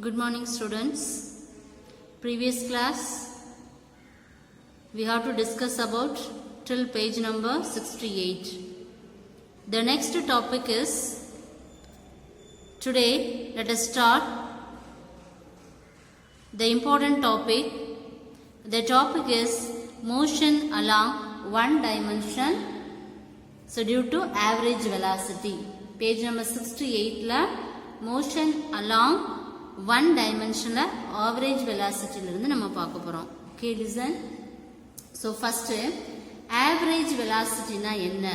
Good morning students. Previous class we have to discuss about till page number 68. The next topic is today let us start the important topic. The topic is motion along one dimension, so due to average velocity. Page number 68 la motion along one dimension average velocity irundhu nama paaka porom. Okay, listen. So first average velocity na enna?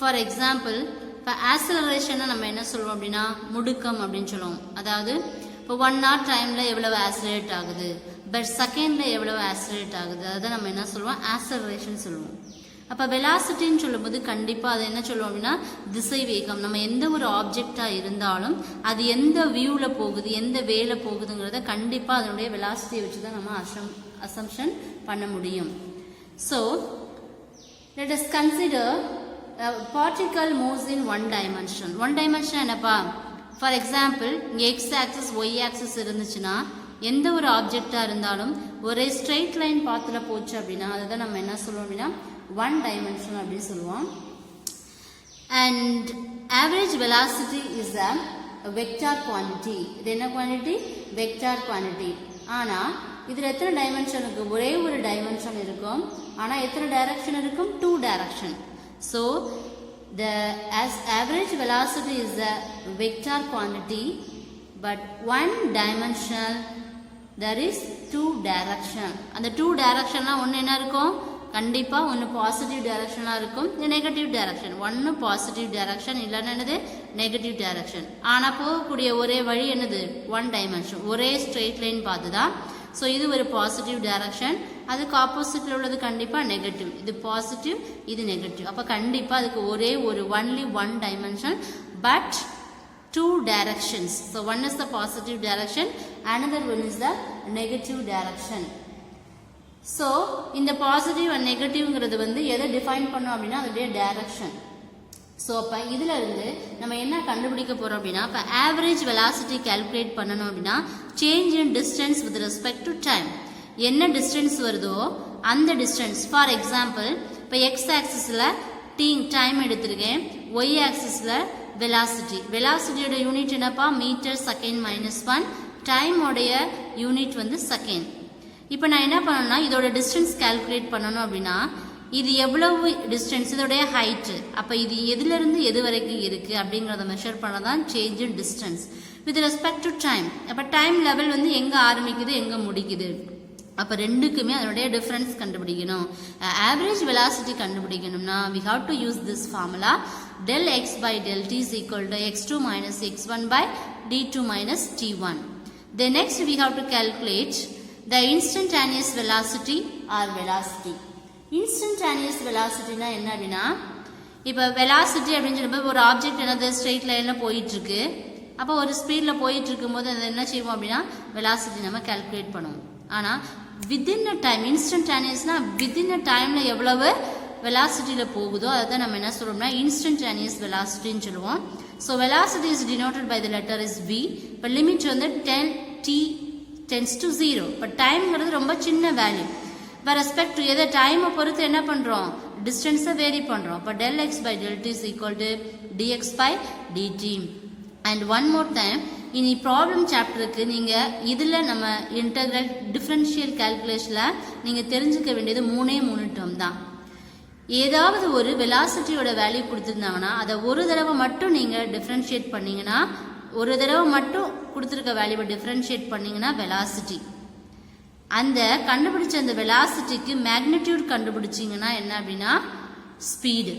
For example, for acceleration நம்ம என்ன சொல்றோம் அப்படினா முடுக்கம் அப்படினு சொல்லுவோம். அதாவது இப்போ 1 hour டைம்ல எவ்வளவு ஆக்சிலரேட் ஆகுது, per செகண்ட்ல எவ்வளவு ஆக்சிலரேட் ஆகுது, அத நம்ம என்ன சொல்றோம் ஆக்சிலரேஷன் சொல்லுவோம். அப்ப வெலாசிட்டின்னு சொல்லும்போது கண்டிப்பா அது என்ன சொல்லுவோம் அப்படின்னா திசை வேகம். நம்ம எந்த ஒரு ஆப்ஜெக்டா இருந்தாலும் அது எந்த வியூல போகுது, எந்த வேல போகுதுங்கிறத கண்டிப்பா அதனுடைய வெலாசிட்டியை வச்சு தான் நம்ம அசம்ப்ஷன் பண்ண முடியும். So let us consider a particle moves in one dimension. One dimension என்னப்பா? For example, இங்க x axis y axis இருந்துச்சுன்னா எந்த ஒரு ஆப்ஜெக்டா இருந்தாலும் ஒரே ஸ்ட்ரெயிட் லைன் பாத்துல போச்சு அப்படின்னா அதுதான் நம்ம என்ன சொல்லுவோம் அப்படின்னா one dimension அப்படின்னு சொல்லுவோம். And average velocity is a vector quantity. இது என்ன quantity? Vector quantity. ஆனா இதுல எத்தனை டைமென்ஷன் இருக்கு? ஒரே ஒரு டைமென்ஷன் இருக்கும். ஆனா எத்தனை டைரக்ஷன் இருக்கும்? 2 direction. So the average velocity is a vector quantity, but one dimension there is 2 direction. அந்த 2 directionனா ஒன்னு என்ன இருக்கும்? கண்டிப்பா ஒன்னு பாசிட்டிவ் டைரக்ஷனா இருக்கும், நெகட்டிவ் டைரக்ஷன். ஒன்னு பாசிட்டிவ் டைரக்ஷன் இல்லன்னா என்னது நெகட்டிவ் டைரக்ஷன். ஆனா போகக்கூடிய ஒரே வழி என்னது? ஒன் டைமென்ஷன், ஒரே ஸ்ட்ரெயிட் லைன் பார்த்துதான். ஸோ இது ஒரு பாசிட்டிவ் டைரக்ஷன், அதுக்கு ஆப்போசிட்ல உள்ளது கண்டிப்பா நெகட்டிவ். இது பாசிட்டிவ், இது நெகட்டிவ். அப்ப கண்டிப்பா அதுக்கு ஒரே ஒரு only one dimension but 2 directions. So one is the positive direction, another one is the negative direction. So இந்த பாசிட்டிவ் அண்ட் நெகட்டிவ்ங்கிறது வந்து எதை டிஃபைன் பண்ணோம் அப்படின்னா அதோடைய டைரக்ஷன். ஸோ அப்போ இதில் இருந்து நம்ம என்ன கண்டுபிடிக்க போகிறோம் அப்படின்னா இப்போ ஆவரேஜ் வெலாசிட்டி கால்குலேட் பண்ணணும் அப்படின்னா change in distance with respect to time. என்ன டிஸ்டன்ஸ் வருதோ அந்த டிஸ்டன்ஸ். ஃபார் எக்ஸாம்பிள் இப்போ எக்ஸ் ஆக்சிஸில் டைம் எடுத்திருக்கேன், ஒய் ஆக்சிஸில் வெலாசிட்டி. வெலாசிட்டியோட யூனிட் என்னப்பா? Metre second -1. டைமோடைய யூனிட் வந்து செகண்ட். இப்போ நான் என்ன பண்ணணும்னா இதோட டிஸ்டன்ஸ் கால்குலேட் பண்ணணும் அப்படின்னா இது எவ்வளவு டிஸ்டன்ஸ், இதோடைய ஹைட்டு, அப்போ இது எதுலேருந்து எது வரைக்கும் இருக்குது அப்படிங்கிறத மெஷர் பண்ண தான் change in distance with respect to time. அப்போ டைம் லெவல் வந்து எங்கே ஆரம்பிக்குது எங்கே முடிக்குது, அப்போ ரெண்டுக்குமே அதனுடைய டிஃப்ரென்ஸ் கண்டுபிடிக்கணும். ஆவரேஜ் வெலாசிட்டி கண்டுபிடிக்கணும்னா we have to use this formula del x by del t is equal to x2 minus x1 by d2 minus t1. Then next we have to calculate the instantaneous velocity or velocity. Instantaneous velocity na enna appadina ipo velocity அப்படினு சொல்லும்போது ஒரு object என்னது straight லைன்ல போயிட்டு இருக்கு. அப்போ ஒரு ஸ்பீட்ல போயிட்டு இருக்கும்போது அது என்ன செய்வோம் அப்படின்னா வெலாசிட்டி நம்ம கால்குலேட் பண்ணுவோம். ஆனா within a time, instantaneousனா within a timeல எவ்வளவு வெலாசிட்டில போகுதோ அத நம்ம என்ன சொல்றோம்னா instantaneous velocity ன்னு சொல்லுவோம். So velocity is denoted by the letter is v. இப்போ லிமிட் வந்து 10t tends to 0. இப்போ டைம்ங்கிறது ரொம்ப சின்ன வேல்யூ. இப்போ ரெஸ்பெக்ட் டு எதை டைமை பொறுத்து என்ன பண்ணுறோம் டிஸ்டன்ஸை வேரி பண்ணுறோம். இப்போ del x by del t is equal to dx by dt. And one more time இனி ப்ராப்ளம் சாப்டருக்கு நீங்கள் இதில் நம்ம இன்டெக்ரல் டிஃப்ரென்ஷியல் கால்குலேஷனில் நீங்கள் தெரிஞ்சுக்க வேண்டியது 3 டேர்ம் தான். ஏதாவது ஒரு வெலாசிட்டியோட வேல்யூ கொடுத்துருந்தாங்கன்னா அதை ஒரு தடவை மட்டும் நீங்கள் டிஃப்ரென்ஷியேட் பண்ணீங்கன்னா, ஒரு தடவை மட்டும் கொடுத்துருக்க வேல்யூவை டிஃப்ரென்ஷியேட் பண்ணீங்கன்னா வெலாசிட்டி. அந்த கண்டுபிடிச்ச அந்த வெலாசிட்டிக்கு மேக்னிடியூட் கண்டுபிடிச்சிங்கன்னா என்ன அப்படின்னா ஸ்பீடு.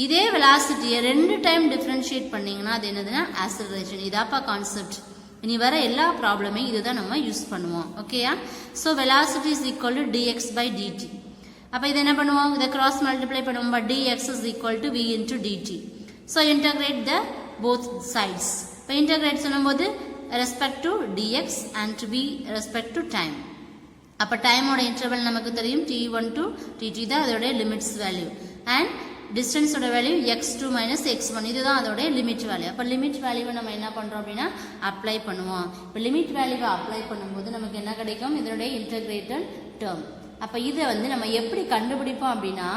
இதே வெலாசிட்டியை 2 டைம் டிஃப்ரென்ஷியேட் பண்ணீங்கன்னா அது என்னதுன்னா ஆக்சலரேஷன். இதாப்பா கான்செப்ட். இனி வர எல்லா ப்ராப்ளமே இதுதான் நம்ம யூஸ் பண்ணுவோம். ஓகேயா? So velocity is equal to dx by dt. அப்போ இதை என்ன பண்ணுவோம்? இதை கிராஸ் மல்டிப்ளை பண்ணுவோம். dx is equal to v into dt. So integrate the both sides. இப்போ இன்டகிரேட் சொல்லும்போது respect to dx and to be respect to time. அப்போ டைமோட இன்டர்வல் நமக்கு தெரியும் t1 to tt தான் அதோட லிமிட்ஸ் வேல்யூ. அண்ட் டிஸ்டன்ஸோட வேல்யூ x2 மைனஸ் x1 இதுதான் அதோடைய லிமிட் வேல்யூ. அப்போ லிமிட் வேல்யூவை நம்ம என்ன பண்ணுறோம் அப்படின்னா அப்ளை பண்ணுவோம். இப்போ லிமிட் வேல்யூவை அப்ளை பண்ணும்போது நமக்கு என்ன கிடைக்கும், இதனுடைய இன்டகிரேட்டட் டேர்ம். அப்போ இதை வந்து நம்ம எப்படி கண்டுபிடிப்போம் அப்படின்னா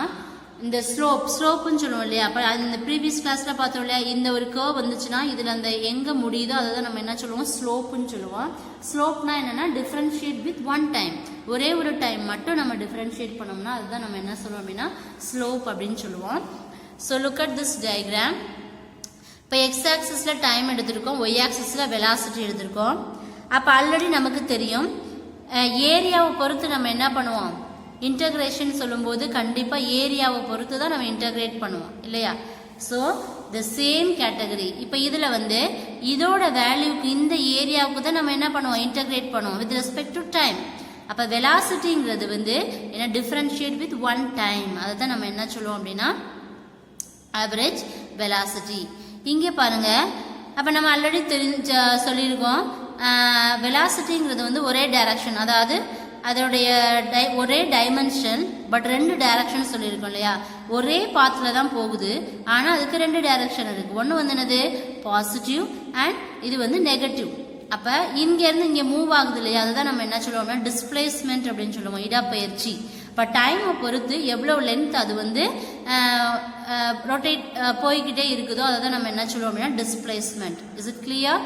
இந்த ஸ்லோப்புன்னு சொல்லுவோம் இல்லையா. அப்போ இந்த ப்ரீவியஸ் கிளாஸில் பார்த்தோம் இல்லையா, இந்த ஒரு கர்வ் வந்துச்சுன்னா இதில் அந்த எங்கே முடியுதோ அதை தான் நம்ம என்ன சொல்லுவோம், ஸ்லோப்புன்னு சொல்லுவோம். ஸ்லோப்னா என்னென்னா டிஃப்ரென்ஷியேட் வித் ஒன் டைம், ஒரே ஒரு டைம் மட்டும் நம்ம டிஃப்ரென்ஷியேட் பண்ணோம்னா அதுதான் நம்ம என்ன சொல்லுவோம் அப்படின்னா ஸ்லோப் அப்படின்னு சொல்லுவோம். So look at this diagram. இப்போ எக்ஸ் ஆக்சிஸில் டைம் எடுத்திருக்கோம், ஒய் ஆக்சிஸில் வெலாசிட்டி எடுத்திருக்கோம். அப்போ ஆல்ரெடி நமக்கு தெரியும் ஏரியாவை பொறுத்து நம்ம என்ன பண்ணுவோம், இன்டகிரேஷன் சொல்லும்போது கண்டிப்பாக ஏரியாவை பொறுத்து தான் நம்ம இன்டகிரேட் பண்ணுவோம் இல்லையா. So the same category. இப்போ இதில் வந்து இதோட வேல்யூக்கு இந்த ஏரியாவுக்கு தான் நம்ம என்ன பண்ணுவோம், இன்டகிரேட் பண்ணுவோம் வித் ரெஸ்பெக்ட் டு டைம். அப்போ வெலாசிட்டிங்கிறது வந்து என்ன, டிஃப்ரென்ஷியேட் வித் ஒன் டைம். அதை தான் நம்ம என்ன சொல்லுவோம் அப்படின்னா ஆவரேஜ் வெலாசிட்டி. இங்கே பாருங்க, அப்போ நம்ம ஆல்ரெடி சொல்லியிருக்கோம் வெலாசிட்டிங்கிறது வந்து ஒரே டைரக்ஷன், அதாவது அதோடைய ஒரே டைமென்ஷன் பட் ரெண்டு டைரக்ஷன் சொல்லியிருக்கோம் இல்லையா. ஒரே பாத்தில் தான் போகுது, ஆனால் அதுக்கு ரெண்டு டைரக்ஷன் இருக்குது. ஒன்று வந்து என்னது பாசிட்டிவ் அண்ட் இது வந்து நெகட்டிவ். அப்போ இங்கேருந்து இங்கே மூவ் ஆகுது இல்லையா, அதுதான் நம்ம என்ன சொல்லுவோம்னா டிஸ்பிளேஸ்மெண்ட் அப்படின்னு சொல்லுவோம், இடப்பெயர்ச்சி. இப்போ டைமை பொறுத்து எவ்வளோ லென்த் அது வந்து ரொட்டேட் போய்கிட்டே இருக்குதோ அதை தான் நம்ம என்ன சொல்லுவோம் அப்படின்னா displacement. Is it clear?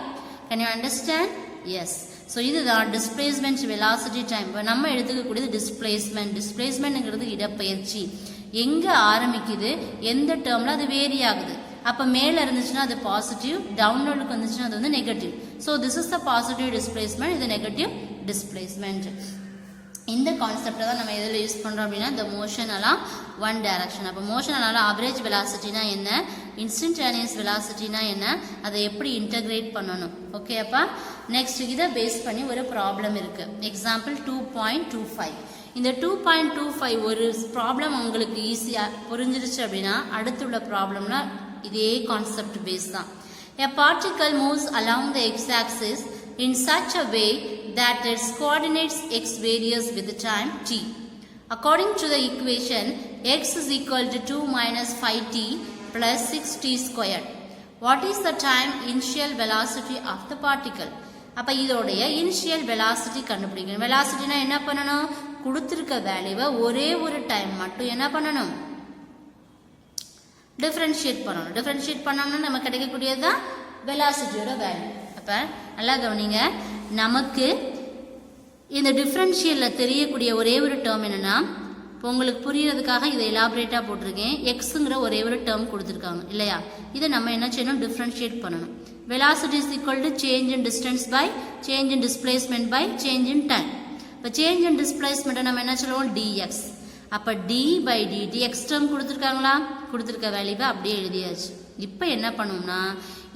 Can you understand? Yes. So இதுதான் டிஸ்பிளேஸ்மெண்ட் வெலாசிட்டி டைம். இப்போ நம்ம எடுத்துக்கக்கூடியது டிஸ்பிளேஸ்மெண்ட்ங்கிறது இடப்பெயர்ச்சி. எங்கே ஆரம்பிக்குது, எந்த டேர்மில் அது வேரி ஆகுது. அப்போ மேலே இருந்துச்சுன்னா அது பாசிட்டிவ், டவுன்லோடுக்கு வந்துச்சுன்னா அது வந்து negative. So this is the positive displacement, இது நெகட்டிவ் டிஸ்பிளேஸ்மெண்ட். இந்த கான்செப்டை தான் நம்ம எதில் யூஸ் பண்ணுறோம் அப்படின்னா இந்த மோஷன் எல்லாம் ஒன் டைரக்ஷன். அப்போ மோஷன் எல்லாம் ஆவரேஜ் வெலாசிட்டினா என்ன, இன்ஸ்டன்டேனியஸ் வெலாசிட்டினா என்ன, அதை எப்படி இன்டகிரேட் பண்ணணும். ஓகே அப்பா. நெக்ஸ்ட் இதை பேஸ் பண்ணி ஒரு ப்ராப்ளம் இருக்கு. எக்ஸாம்பிள் 2.25. இந்த 2.25 ஒரு ப்ராப்ளம் உங்களுக்கு ஈஸியாக புரிஞ்சிருச்சு அப்படின்னா அடுத்துள்ள ப்ராப்ளம்னா இதே கான்செப்ட் பேஸ் தான். A particle moves along the x-axis in such a way that its coordinates x varies with the time t. According to the equation, x is equal to 2 minus 5t plus 6t squared. What is the time initial velocity of the particle? அப்போ இதோடைய initial velocity கண்டுபிடிக்கணும். வெலாசிட்டினா என்ன பண்ணணும், கொடுத்துருக்க வேல்யூவை ஒரே ஒரு time மட்டும் என்ன பண்ணணும், டிஃப்ரென்ஷியேட் பண்ணணும். டிஃப்ரென்ஷியேட் பண்ணோம்னா நமக்கு கிடைக்கக்கூடியது தான் வெலாசிட்டியோட வேல்யூ. அப்போ நல்லா கவனிங்க, நமக்கு இந்த டிஃப்ரென்ஷியலில் தெரியக்கூடிய ஒரே ஒரு டேர்ம் என்னென்னா, இப்போ உங்களுக்கு புரியறதுக்காக இதை எலாபரேட்டாக போட்டிருக்கேன். எக்ஸுங்கிற ஒரே ஒரு டேர்ம் கொடுத்துருக்காங்க இல்லையா. இதை நம்ம என்ன செய்யணும், டிஃப்ரென்ஷியேட் பண்ணணும். Velocity is equal to change in distance by change in displacement by change in time. இப்போ சேஞ்ச் இன் டிஸ்பிளேஸ்மெண்ட்டை நம்ம என்ன சொல்லுவோம், டிஎக்ஸ். அப்போ d by dt x term கொடுத்துருக்காங்களா, கொடுத்துருக்க வேல்யூவை அப்படியே எழுதியாச்சு. இப்போ என்ன பண்ணுவோம்னா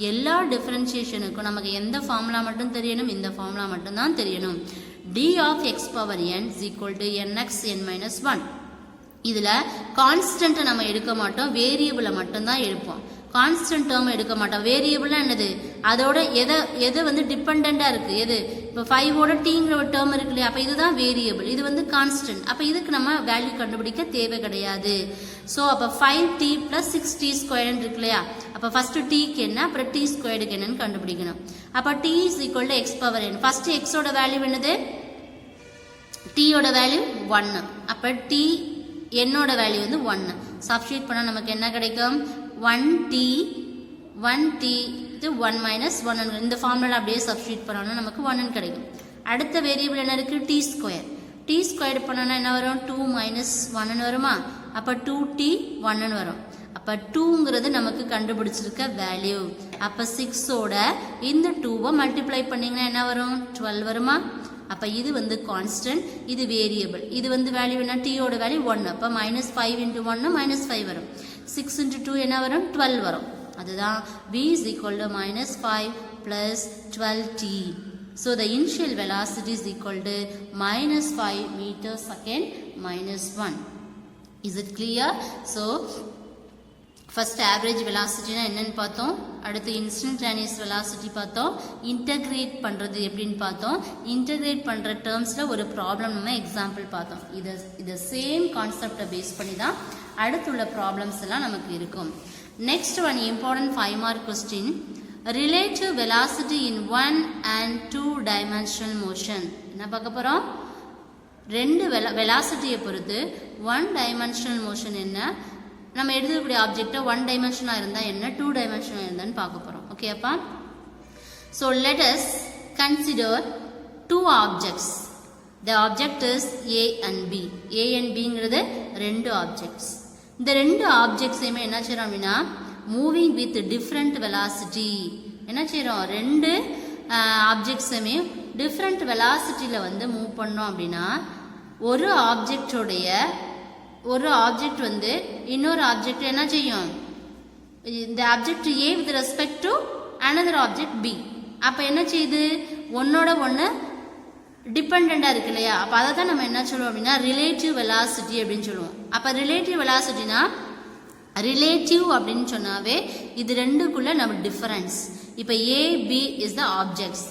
எல்லா டிஃப்ரென்ஷியேஷனுக்கும் நமக்கு எந்த ஃபார்முலா மட்டும் தெரியணும், இந்த ஃபார்முலா மட்டும்தான் தெரியணும். D of x power n is equal to n x n minus 1. இதில் கான்ஸ்டன்ட்டை நம்ம எடுக்க மாட்டோம், வேரியபிளை மட்டும்தான் எடுப்போம். கான்ஸ்டன்ட் டேர்ம் எடுக்க மாட்டோம். வேரியபிள்னா என்னது, அதோட எது வந்து டிபெண்டாக இருக்குது, எது இப்போ 5ஓட டீங்கிற ஒரு டேர்ம் இருக்கு இல்லையா. அப்போ இதுதான் வேரியபிள், இது வந்து கான்ஸ்டன்ட். அப்போ இதுக்கு நம்ம வேல்யூ கண்டுபிடிக்க தேவை கிடையாது. ஸோ அப்போ 5t + 6t ஸ்கொயர்னு இருக்கு இல்லையா. அப்போ ஃபஸ்ட்டு டீக்கு என்ன, அப்புறம் டி ஸ்கொயர்டுக்கு என்னன்னு கண்டுபிடிக்கணும். அப்போ d is equal to x power n. First எக்ஸோட வேல்யூ என்னது, டீயோட வேல்யூ 1. அப்போ டி என்னோட வேல்யூ வந்து 1. சப்ஸ்டியூட் பண்ணால் நமக்கு என்ன கிடைக்கும், 1t இது 1 மைனஸ் 1. இந்த ஃபார்முலா அப்படியே சப்ஸ்டியூட் பண்ணோம்னா நமக்கு 1 கிடைக்கும். அடுத்த வேரியபிள் என்ன இருக்குது, டி ஸ்கொயர். டி ஸ்கொயர் பண்ணோன்னா என்ன வரும், 2 மைனஸ் 1 வருமா. அப்போ 2t 1 வரும். அப்போ 2ங்கிறது நமக்கு கண்டுபிடிச்சிருக்க வேல்யூ. அப்போ 6ஓட இந்த 2வை மல்டிப்ளை பண்ணிங்கன்னா என்ன வரும், 12 வருமா. அப்போ இது வந்து கான்ஸ்டன்ட், இது வேரியபிள். இது வந்து வேல்யூ என்ன, டீயோட வேல்யூ 1. அப்போ -5 × 1 -5 வரும். 6 × 2 என்ன வரும், 12 வரும். அதுதான் v is equal to -5 + 12t. So the initial velocity is equal to -5 meters second -1. Is it clear? So first average வெலாசிட்டினா என்னன்னு பார்த்தோம். அடுத்து இன்ஸ்டன்டேனியஸ் வெலாசிட்டி பார்த்தோம். இன்டகிரேட் பண்ணுறது எப்படின்னு பார்த்தோம். இன்டகிரேட் பண்ணுற டேர்ம்ஸில் ஒரு ப்ராப்ளம் நம்ம எக்ஸாம்பிள் பார்த்தோம். இதை சேம் கான்செப்டை பேஸ் பண்ணி தான் அடுத்துள்ள ப்ராப்ளம்ஸ் எல்லாம் நமக்கு இருக்கும். Next one important 5 mark question. Relative velocity in 1 and 2 dimensional motion. என்ன பார்க்க போகிறோம்? ரெண்டு வெலாசிட்டியை பொறுத்து 1 dimensional motion என்ன, நம்ம எடுத்துக்கூடிய ஆப்ஜெக்டை 1 டைமென்ஷனாக இருந்தால் என்ன, 2 டைமென்ஷனாக இருந்தான்னு பார்க்க போகிறோம். ஓகே அப்பா. So let us consider 2 objects. The object is A and B. A and பிங்கிறது 2 ஆப்ஜெக்ட்ஸ். இந்த 2 ஆப்ஜெக்ட்ஸையுமே என்ன செய்கிறோம் அப்படின்னா மூவிங் வித் டிஃப்ரெண்ட் வெலாசிட்டி. என்ன செய்கிறோம்? 2 ஆப்ஜெக்ட்ஸுமே டிஃப்ரெண்ட் வெலாசிட்டியில் வந்து மூவ் பண்ணோம் அப்படின்னா ஒரு ஆப்ஜெக்ட் வந்து இன்னொரு ஆப்ஜெக்ட் என்ன செய்யும்? இந்த object A with respect to another object B. அப்போ என்ன செய்யுது? ஒன்னோட ஒன்று டிபெண்டாக இருக்கு இல்லையா? அப்போ அதை தான் நம்ம என்ன சொல்லுவோம் அப்படின்னா ரிலேட்டிவ் வெலாசிட்டி அப்படின்னு சொல்லுவோம். அப்போ ரிலேட்டிவ் வெலாசிட்டினா ரிலேட்டிவ் அப்படின்னு சொன்னாவே இது ரெண்டுக்குள்ள நம்ம டிஃபரன்ஸ். இப்போ A B is the objects.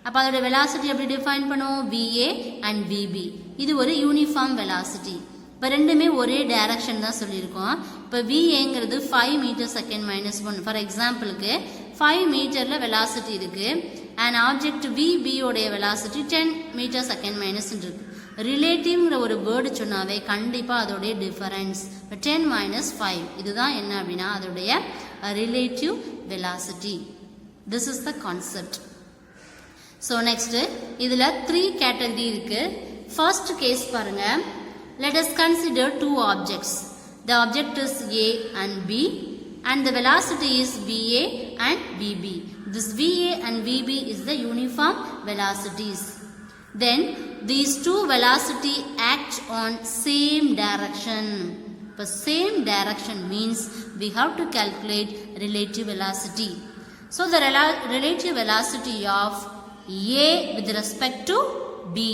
அப்போ அதோட வெலாசிட்டி எப்படி டிஃபைன் பண்ணுவோம்? VA and VB. இது ஒரு யூனிஃபார்ம் வெலாசிட்டி. இப்போ ரெண்டுமே ஒரே டைரக்ஷன் தான் சொல்லியிருக்கோம். இப்போ விஏங்கிறது 5 மீட்டர் செகண்ட் -1. ஃபார் எக்ஸாம்பிளுக்கு 5 மீட்டரில் வெலாசிட்டி இருக்குது. அண்ட் ஆப்ஜெக்ட் விபியோடைய வெலாசிட்டி 10 மீட்டர் செகண்ட் மைனஸ் இருக்கு. ரிலேட்டிவ்ங்கிற ஒரு வேர்டு சொன்னாவே கண்டிப்பாக அதோடைய டிஃபரன்ஸ் 10 - 5. இதுதான் என்ன அப்படின்னா அதோடைய relative velocity. This is the concept. So next இதில் 3 கேட்டகரி இருக்கு. ஃபர்ஸ்ட் கேஸ் பாருங்க. Let us consider 2 objects. The object is A and B and the velocity is VA and VB. This VA and VB is the uniform velocities. Then these 2 velocity act on same direction. But same direction means we have to calculate relative velocity. So the relative velocity of A with respect to B.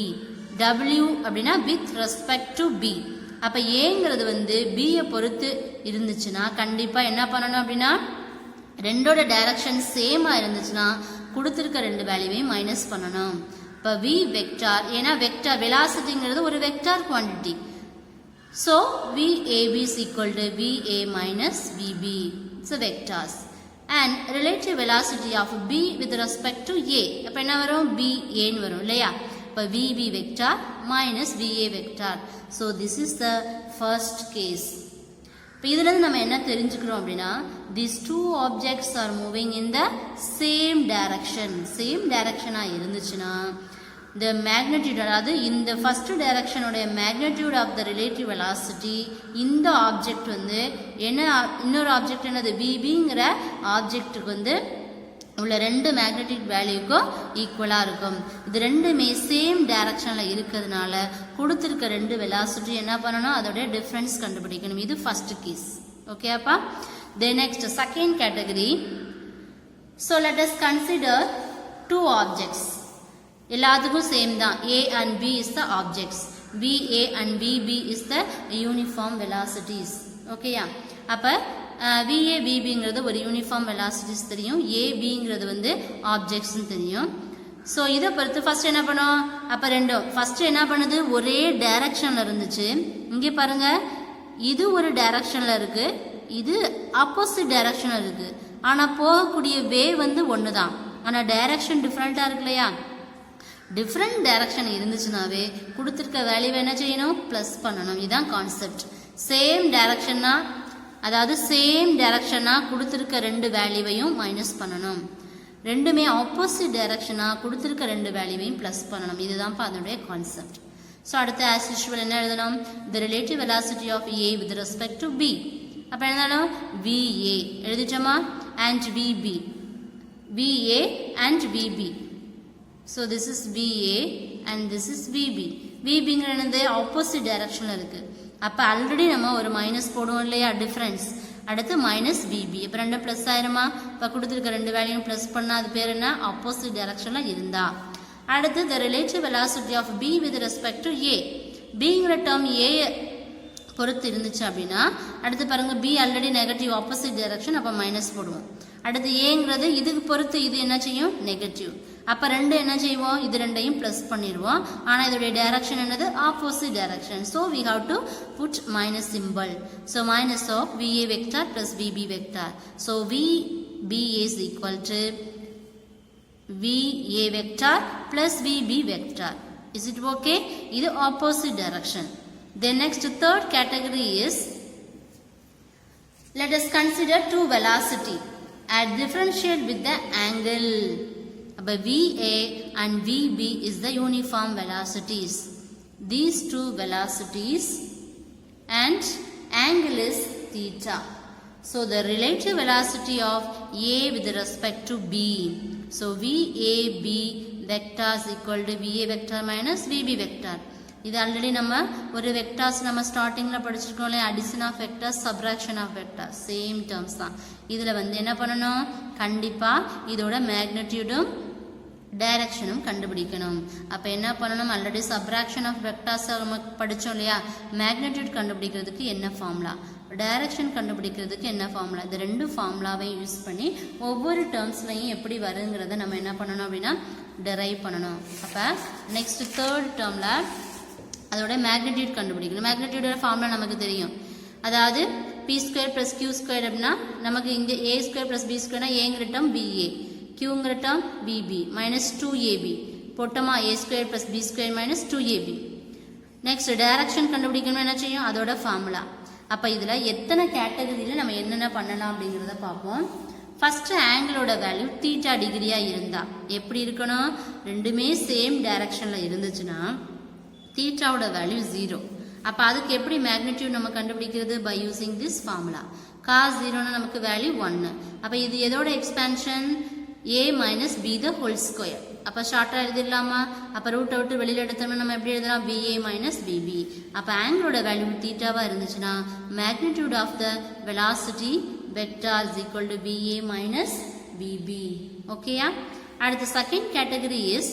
W அப்படின்னா with respect to B. அப்போ ஏங்கிறது வந்து பியை பொறுத்து இருந்துச்சுன்னா கண்டிப்பாக என்ன பண்ணணும் அப்படின்னா ரெண்டோட டைரக்ஷன் சேமாக இருந்துச்சுன்னா கொடுத்துருக்க 2 வேல்யூவையும் மைனஸ் பண்ணணும். இப்போ வி வெக்டார், ஏன்னா வெக்டார் வெலாசிட்டிங்கிறது ஒரு vector quantity. So VAB is equal to VA minus VB. It's a vectors. And relative velocity of B with respect to A. அப்போ என்ன வரும்? BAன்னு வரும் இல்லையா? இப்போ VB vector minus VA vector. So this is the first case. இப்போ இதிலிருந்து நம்ம என்ன தெரிஞ்சுக்கிறோம் அப்படின்னா these 2 objects are moving in the same direction. Same டைரக்ஷனாக இருந்துச்சுன்னா the magnitude, அதாவது இந்த ஃபர்ஸ்ட் டைரக்ஷனுடைய magnitude of the relative velocity இந்த ஆப்ஜெக்ட் வந்து என்ன, இன்னொரு ஆப்ஜெக்ட் என்னது VBங்கிற ஆப்ஜெக்டுக்கு வந்து உள்ள 2 மேக்னெட்டிக் வேல்யூக்கும் ஈக்குவலாக இருக்கும். இது ரெண்டுமே சேம் டைரக்ஷனில் இருக்கிறதுனால கொடுத்துருக்க 2 வெலாசிட்டி என்ன பண்ணணும்? அதோடைய டிஃப்ரென்ஸ் கண்டுபிடிக்கணும். இது ஃபர்ஸ்ட் கேஸ். ஓகே அப்பா. Then next second category. So let us consider 2 objects. எல்லாத்துக்கும் சேம் தான். A and B is the objects. VA and VB is the uniform velocities. ஓகேயா? அப்போ VA VBங்கிறது ஒரு யூனிஃபார்ம் வெலாசிட்டிஸ் தெரியும். ABங்கிறது வந்து ஆப்ஜெக்ட்ஸ்னு தெரியும். ஸோ இதை பொறுத்து ஃபர்ஸ்ட் என்ன பண்ணோம்? அப்போ ரெண்டும் ஃபர்ஸ்ட் என்ன பண்ணுது? ஒரே டைரக்ஷனில் இருந்துச்சு. இங்கே பாருங்க, இது ஒரு டைரக்ஷனில் இருக்கு, இது ஆப்போசிட் டைரக்ஷனில் இருக்கு. ஆனால் போகக்கூடிய வே வந்து ஒன்று தான், ஆனால் டைரக்ஷன் டிஃப்ரெண்ட்டாக இருக்கு இல்லையா? டிஃப்ரெண்ட் டைரக்ஷன் இருந்துச்சுனாவே கொடுத்துருக்க வேல்யூவை என்ன செய்யணும்? ப்ளஸ் பண்ணணும். இதுதான் கான்செப்ட். சேம் டைரக்ஷன்னா, அதாவது சேம் டைரக்ஷனா கொடுத்துருக்க 2 வேல்யூவையும் மைனஸ் பண்ணணும். ரெண்டுமே ஆப்போசிட் டைரக்ஷனா கொடுத்துருக்க 2 வேல்யூவையும் ப்ளஸ் பண்ணணும். இதுதான்ப்பா அதனுடைய கான்செப்ட். ஸோ அடுத்து ஆஸ் யூஷுவல் என்ன எழுதணும்? The relative velocity of A with respect to B. அப்போ எழுதணும் VA எழுதிட்டோமா? And VB. VA and VB. So this is VA and this is VB. VBங்கிறது ஆப்போசிட் டைரக்ஷனில் இருக்குது. அப்போ ஆல்ரெடி நம்ம ஒரு மைனஸ் போடுவோம் இல்லையா? டிஃப்ரென்ஸ். அடுத்து மைனஸ் VB. இப்போ 2 ப்ளஸ் ஆயிருமா? இப்போ கொடுத்துருக்க 2 வேல்யூயும் ப்ளஸ் பண்ணால் அது பேர் என்ன? ஆப்போசிட் டைரக்ஷனில் இருந்தா. அடுத்து the relative velocity of B with respect to A. Bங்கிற டேர்ம் A பொறுத்து இருந்துச்சு அப்படின்னா அடுத்து பாருங்க b already negative opposite direction, அப்போ மைனஸ் போடுவோம். அடுத்து ஏங்கிறது இதுக்கு பொறுத்து இது என்ன செய்யும், நெகட்டிவ். அப்போ ரெண்டு என்ன செய்வோம், இது ரெண்டையும் ப்ளஸ் பண்ணிடுவோம். ஆனால் இதோடைய டைரக்ஷன் என்னது, opposite direction. So we have to put minus simple. So minus of VA vector plus VB vector. So VB is equal to VA vector plus VB vector. Is it okay? இது opposite direction. Then next third category is, let us consider two velocity at differentiate with the angle. But VA and VB is the uniform velocities. These two velocities and angle is theta. So the relative velocity of A with respect to B. So VAB vector is equal to VA vector minus VB vector. இது already நம்ம ஒரு vectors நம்ம ஸ்டார்டிங்ல படிச்சிருக்கோம்ல, addition of vectors, subtraction of vectors, same terms தான். இதுல வந்து என்ன பண்ணணும், கண்டிப்பா இதோட மேக்னிடியூடும் டைரக்ஷனும் கண்டுபிடிக்கணும். அப்போ என்ன பண்ணணும், ஆல்ரெடி சப்ராக்ஷன் ஆஃப் வெக்டார்ஸ் நம்ம படித்தோம் இல்லையா, மேக்னிடியூட் கண்டுபிடிக்கிறதுக்கு என்ன ஃபார்முலா, டைரக்ஷன் கண்டுபிடிக்கிறதுக்கு என்ன ஃபார்முலா, இந்த ரெண்டு ஃபார்முலாவையும் யூஸ் பண்ணி ஒவ்வொரு டேர்ம்ஸ்லையும் எப்படி வருங்கிறத நம்ம என்ன பண்ணணும் அப்படின்னா டெரைவ் பண்ணணும். அப்போ நெக்ஸ்ட் தேர்ட் டேர்மில் அதோட மேக்னிடியூட் கண்டுபிடிக்கணும். மேக்னிடியூடோட ஃபார்முலா நமக்கு தெரியும். அதாவது p² + q² அப்படின்னா நமக்கு இங்கே a² + b² ஏங்கிற டேர்ம் BA, qங்கிற டேர்ம் BB மைனஸ் 2AB போட்டோமா, a² + b² minus 2AB. Next direction கண்டுபிடிக்கணும், என்ன செய்யும், அதோட ஃபார்முலா. அப்போ இதில் எத்தனை கேட்டகரியில் நம்ம என்னென்ன பண்ணலாம் அப்படிங்கிறத பார்ப்போம். ஃபஸ்ட்டு ஆங்கிளோட வேல்யூ தீட்டா டிகிரியாக இருந்தால் எப்படி இருக்கணும், ரெண்டுமே சேம் டைரக்ஷனில் இருந்துச்சுன்னா தீட்டாவோட வேல்யூ 0. அப்போ அதுக்கு எப்படி மேக்னிடியூட் நம்ம கண்டுபிடிக்கிறது, by using this formula. cos 0னா நமக்கு வேல்யூ 1. அப்போ இது எதோட expansion, a minus b the whole square. அப்போ ஷார்ட்டாக எழுதிடலாமா, அப்போ ரூட்டை விட்டு வெளியில் எடுத்தோம்னா நம்ம எப்படி எழுதலாம், VA minus VB. அப்போ ஆங்கிளோட வேல்யூ தீட்டாவாக இருந்துச்சுன்னா magnitude of the velocity vector is equal to VA minus VB. ஓகேயா. அடுத்த செகண்ட் கேட்டகரி இஸ்,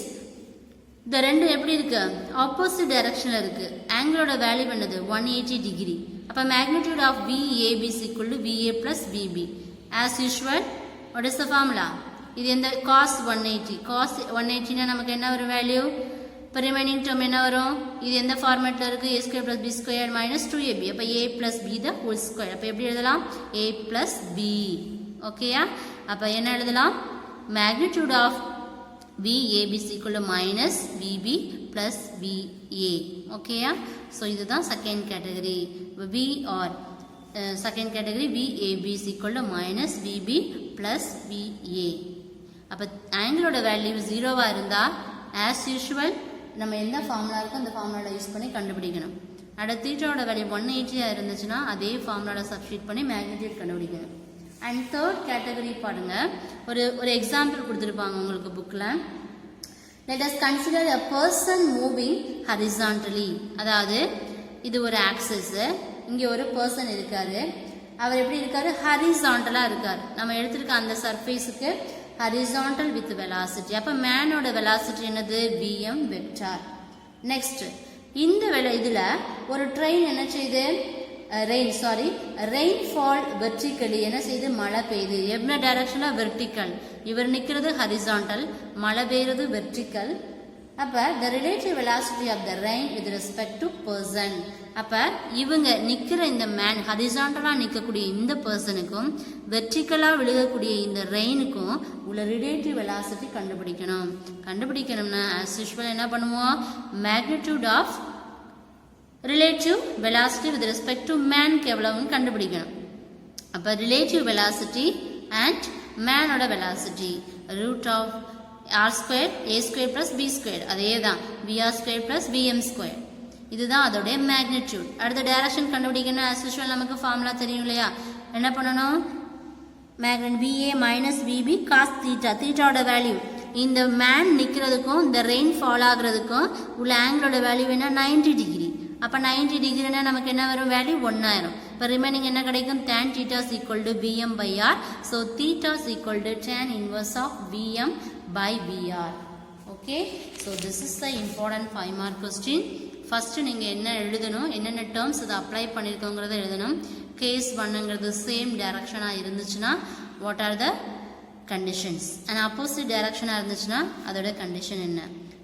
இந்த ரெண்டு எப்படி இருக்கு, ஆப்போசிட் டைரக்ஷனில் இருக்கு. ஆங்கிளோட வேல்யூ என்னது, 180 டிகிரி. அப்போ magnitude of VAB is equal to VA plus VB. As usual, what is the formula? இது எந்த cos 180, cos 180னா நமக்கு என்ன வரும் வேல்யூ, இப்போ ரிமைனிங் டேர்ம் என்ன வரும், இது எந்த ஃபார்மேட்டில் இருக்குது, a² + b² minus 2AB. அப்போ a plus b the whole square. அப்போ எப்படி எழுதலாம், a plus b. ஓகேயா. அப்போ என்ன எழுதலாம், magnitude of VAB is equal to minus VB plus VA. ஓகேயா. ஸோ இதுதான் second category. V or second category VAB is equal to minus VB plus VA. அப்போ ஆங்கிளோட வேல்யூ 0வா இருந்தால் ஆஸ் யூஷுவல் நம்ம எந்த ஃபார்முலா இருக்கோ அந்த ஃபார்முலாவை யூஸ் பண்ணி கண்டுபிடிக்கணும். அடுத்த தீட்டாவோட வேல்யூ 180 இருந்துச்சுன்னா அதே ஃபார்முலாவில் சப்ஸ்டிட் பண்ணி மேக்னிடியூட் கண்டுபிடிக்கணும். அண்ட் தேர்ட் கேட்டகரி பாருங்க, ஒரு எக்ஸாம்பிள் கொடுத்துருப்பாங்க உங்களுக்கு புக்கில். Let us consider a person moving horizontally. அதாவது இது ஒரு ஆக்சஸ், இங்கே ஒரு பர்சன் இருக்காரு, அவர் எப்படி இருக்காரு, ஹரிசாண்டலாக இருக்கார். நம்ம எடுத்திருக்க அந்த சர்ஃபேஸுக்கு ஹரிசாண்டல் வித் வெலாசிட்டி. அப்போ மேனோட வெலாசிட்டி என்னது, VM வெக்டார். நெக்ஸ்ட் இந்த இதில் ஒரு ட்ரெயின் என்ன செய்யுது, ரெயின்ஃபால் வெர்டிக்கலி என்ன செய்யுது, மழை பெய்யுது. என்ன டைரக்ஷனில், வெர்டிக்கல். இவர் நிற்கிறது ஹரிசாண்டல், மழை பெய்யுறது வெர்டிக்கல். அப்போ the relative velocity of the rain with respect to person. அப்போ இவங்க நிற்கிற இந்த மேன், ஹரிசாண்டலாக நிற்கக்கூடிய இந்த பர்சனுக்கும் வெர்டிக்கலாக விழுகக்கூடிய இந்த ரெயினுக்கும் உள்ள ரிலேட்டிவ் வெலாசிட்டி கண்டுபிடிக்கணும்னா ஆஸ் யூஷுவல் என்ன பண்ணுவோம், magnitude of relative velocity with respect to மேனுக்கு எவ்வளவுன்னு கண்டுபிடிக்கணும். அப்போ ரிலேட்டிவ் வெலாசிட்டி அண்ட் மேனோட velocity root of r² a² plus b², அதே தான் vr² plus vm². இதுதான் அதோடைய மேக்னிடியூட். அடுத்த டைரக்ஷன் கண்டுபிடிக்கணும். ஆஸ் யூஷுவல் நமக்கு ஃபார்முலா தெரியும் இல்லையா, என்ன பண்ணணும், magnitude VA minus VB cos theta, தீட்டாவோட வேல்யூ இந்த மேன் நிற்கிறதுக்கும் இந்த ரெயின் ஃபால் ஆகுறதுக்கும் உள்ள ஆங்கிளோட வேல்யூ என்ன, 90 டிகிரி. அப்போ 90 டிகிரினா நமக்கு என்ன வரும், வேல்யூ 1 இப்போ ரிமைனிங் என்ன கிடைக்கும், tan theta is equal to VM by R. So theta is equal to tan inverse of VM by VR. Okay, so this is the important 5 mark question first நீங்கள் என்ன எழுதணும், என்னென்ன டேர்ம்ஸ் அதை apply பண்ணியிருக்கோங்கிறத எழுதணும். Case 1ங்கிறது same டைரக்ஷனாக இருந்துச்சுன்னா what are the conditions, and opposite டைரக்ஷனாக இருந்துச்சுன்னா அதோட கண்டிஷன் என்ன.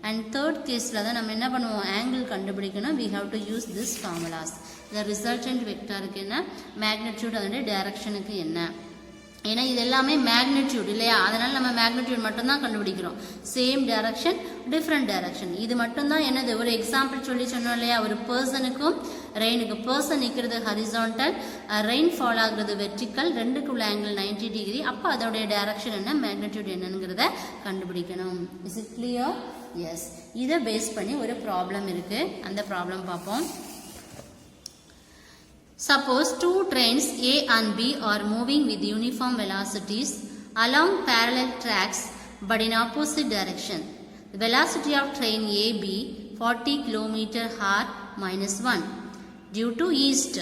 அண்ட் தேர்ட் கேஸில் தான் நம்ம என்ன பண்ணுவோம், ஆங்கிள் கண்டுபிடிக்கணும். we have to use this formulas. the resultant வெக்டாருக்கு என்ன, மேக்னிடியூட் அதோட டைரக்ஷனுக்கு என்ன. ஏன்னா இது எல்லாமே மேக்னிடியூட் இல்லையா, அதனால் நம்ம மேக்னிடியூட் மட்டும்தான் கண்டுபிடிக்கிறோம். சேம் டைரக்ஷன் டிஃப்ரெண்ட் டைரக்ஷன், இது மட்டும்தான் என்னது. ஒரு எக்ஸாம்பிள் சொன்னோம் இல்லையா, ஒரு பர்சனுக்கும் ரெயினுக்கு, பர்சன் நிற்கிறது ஹரிசான்டல், ரெயின் ஃபால் ஆகுறது வெர்டிக்கல், ரெண்டுக்குள்ள ஆங்கிள் 90 டிகிரி. அப்போ அதோடைய டைரக்ஷன் என்ன, மேக்னிடியூட் என்னங்கிறத கண்டுபிடிக்கணும். Is it clear? எஸ். இதை பேஸ் பண்ணி ஒரு ப்ராப்ளம் இருக்கு, அந்த ப்ராப்ளம் பார்ப்போம். Suppose two trains A and B are moving with uniform velocities along parallel tracks but in opposite direction. The velocity of train AB 40 km/h minus 1 due to east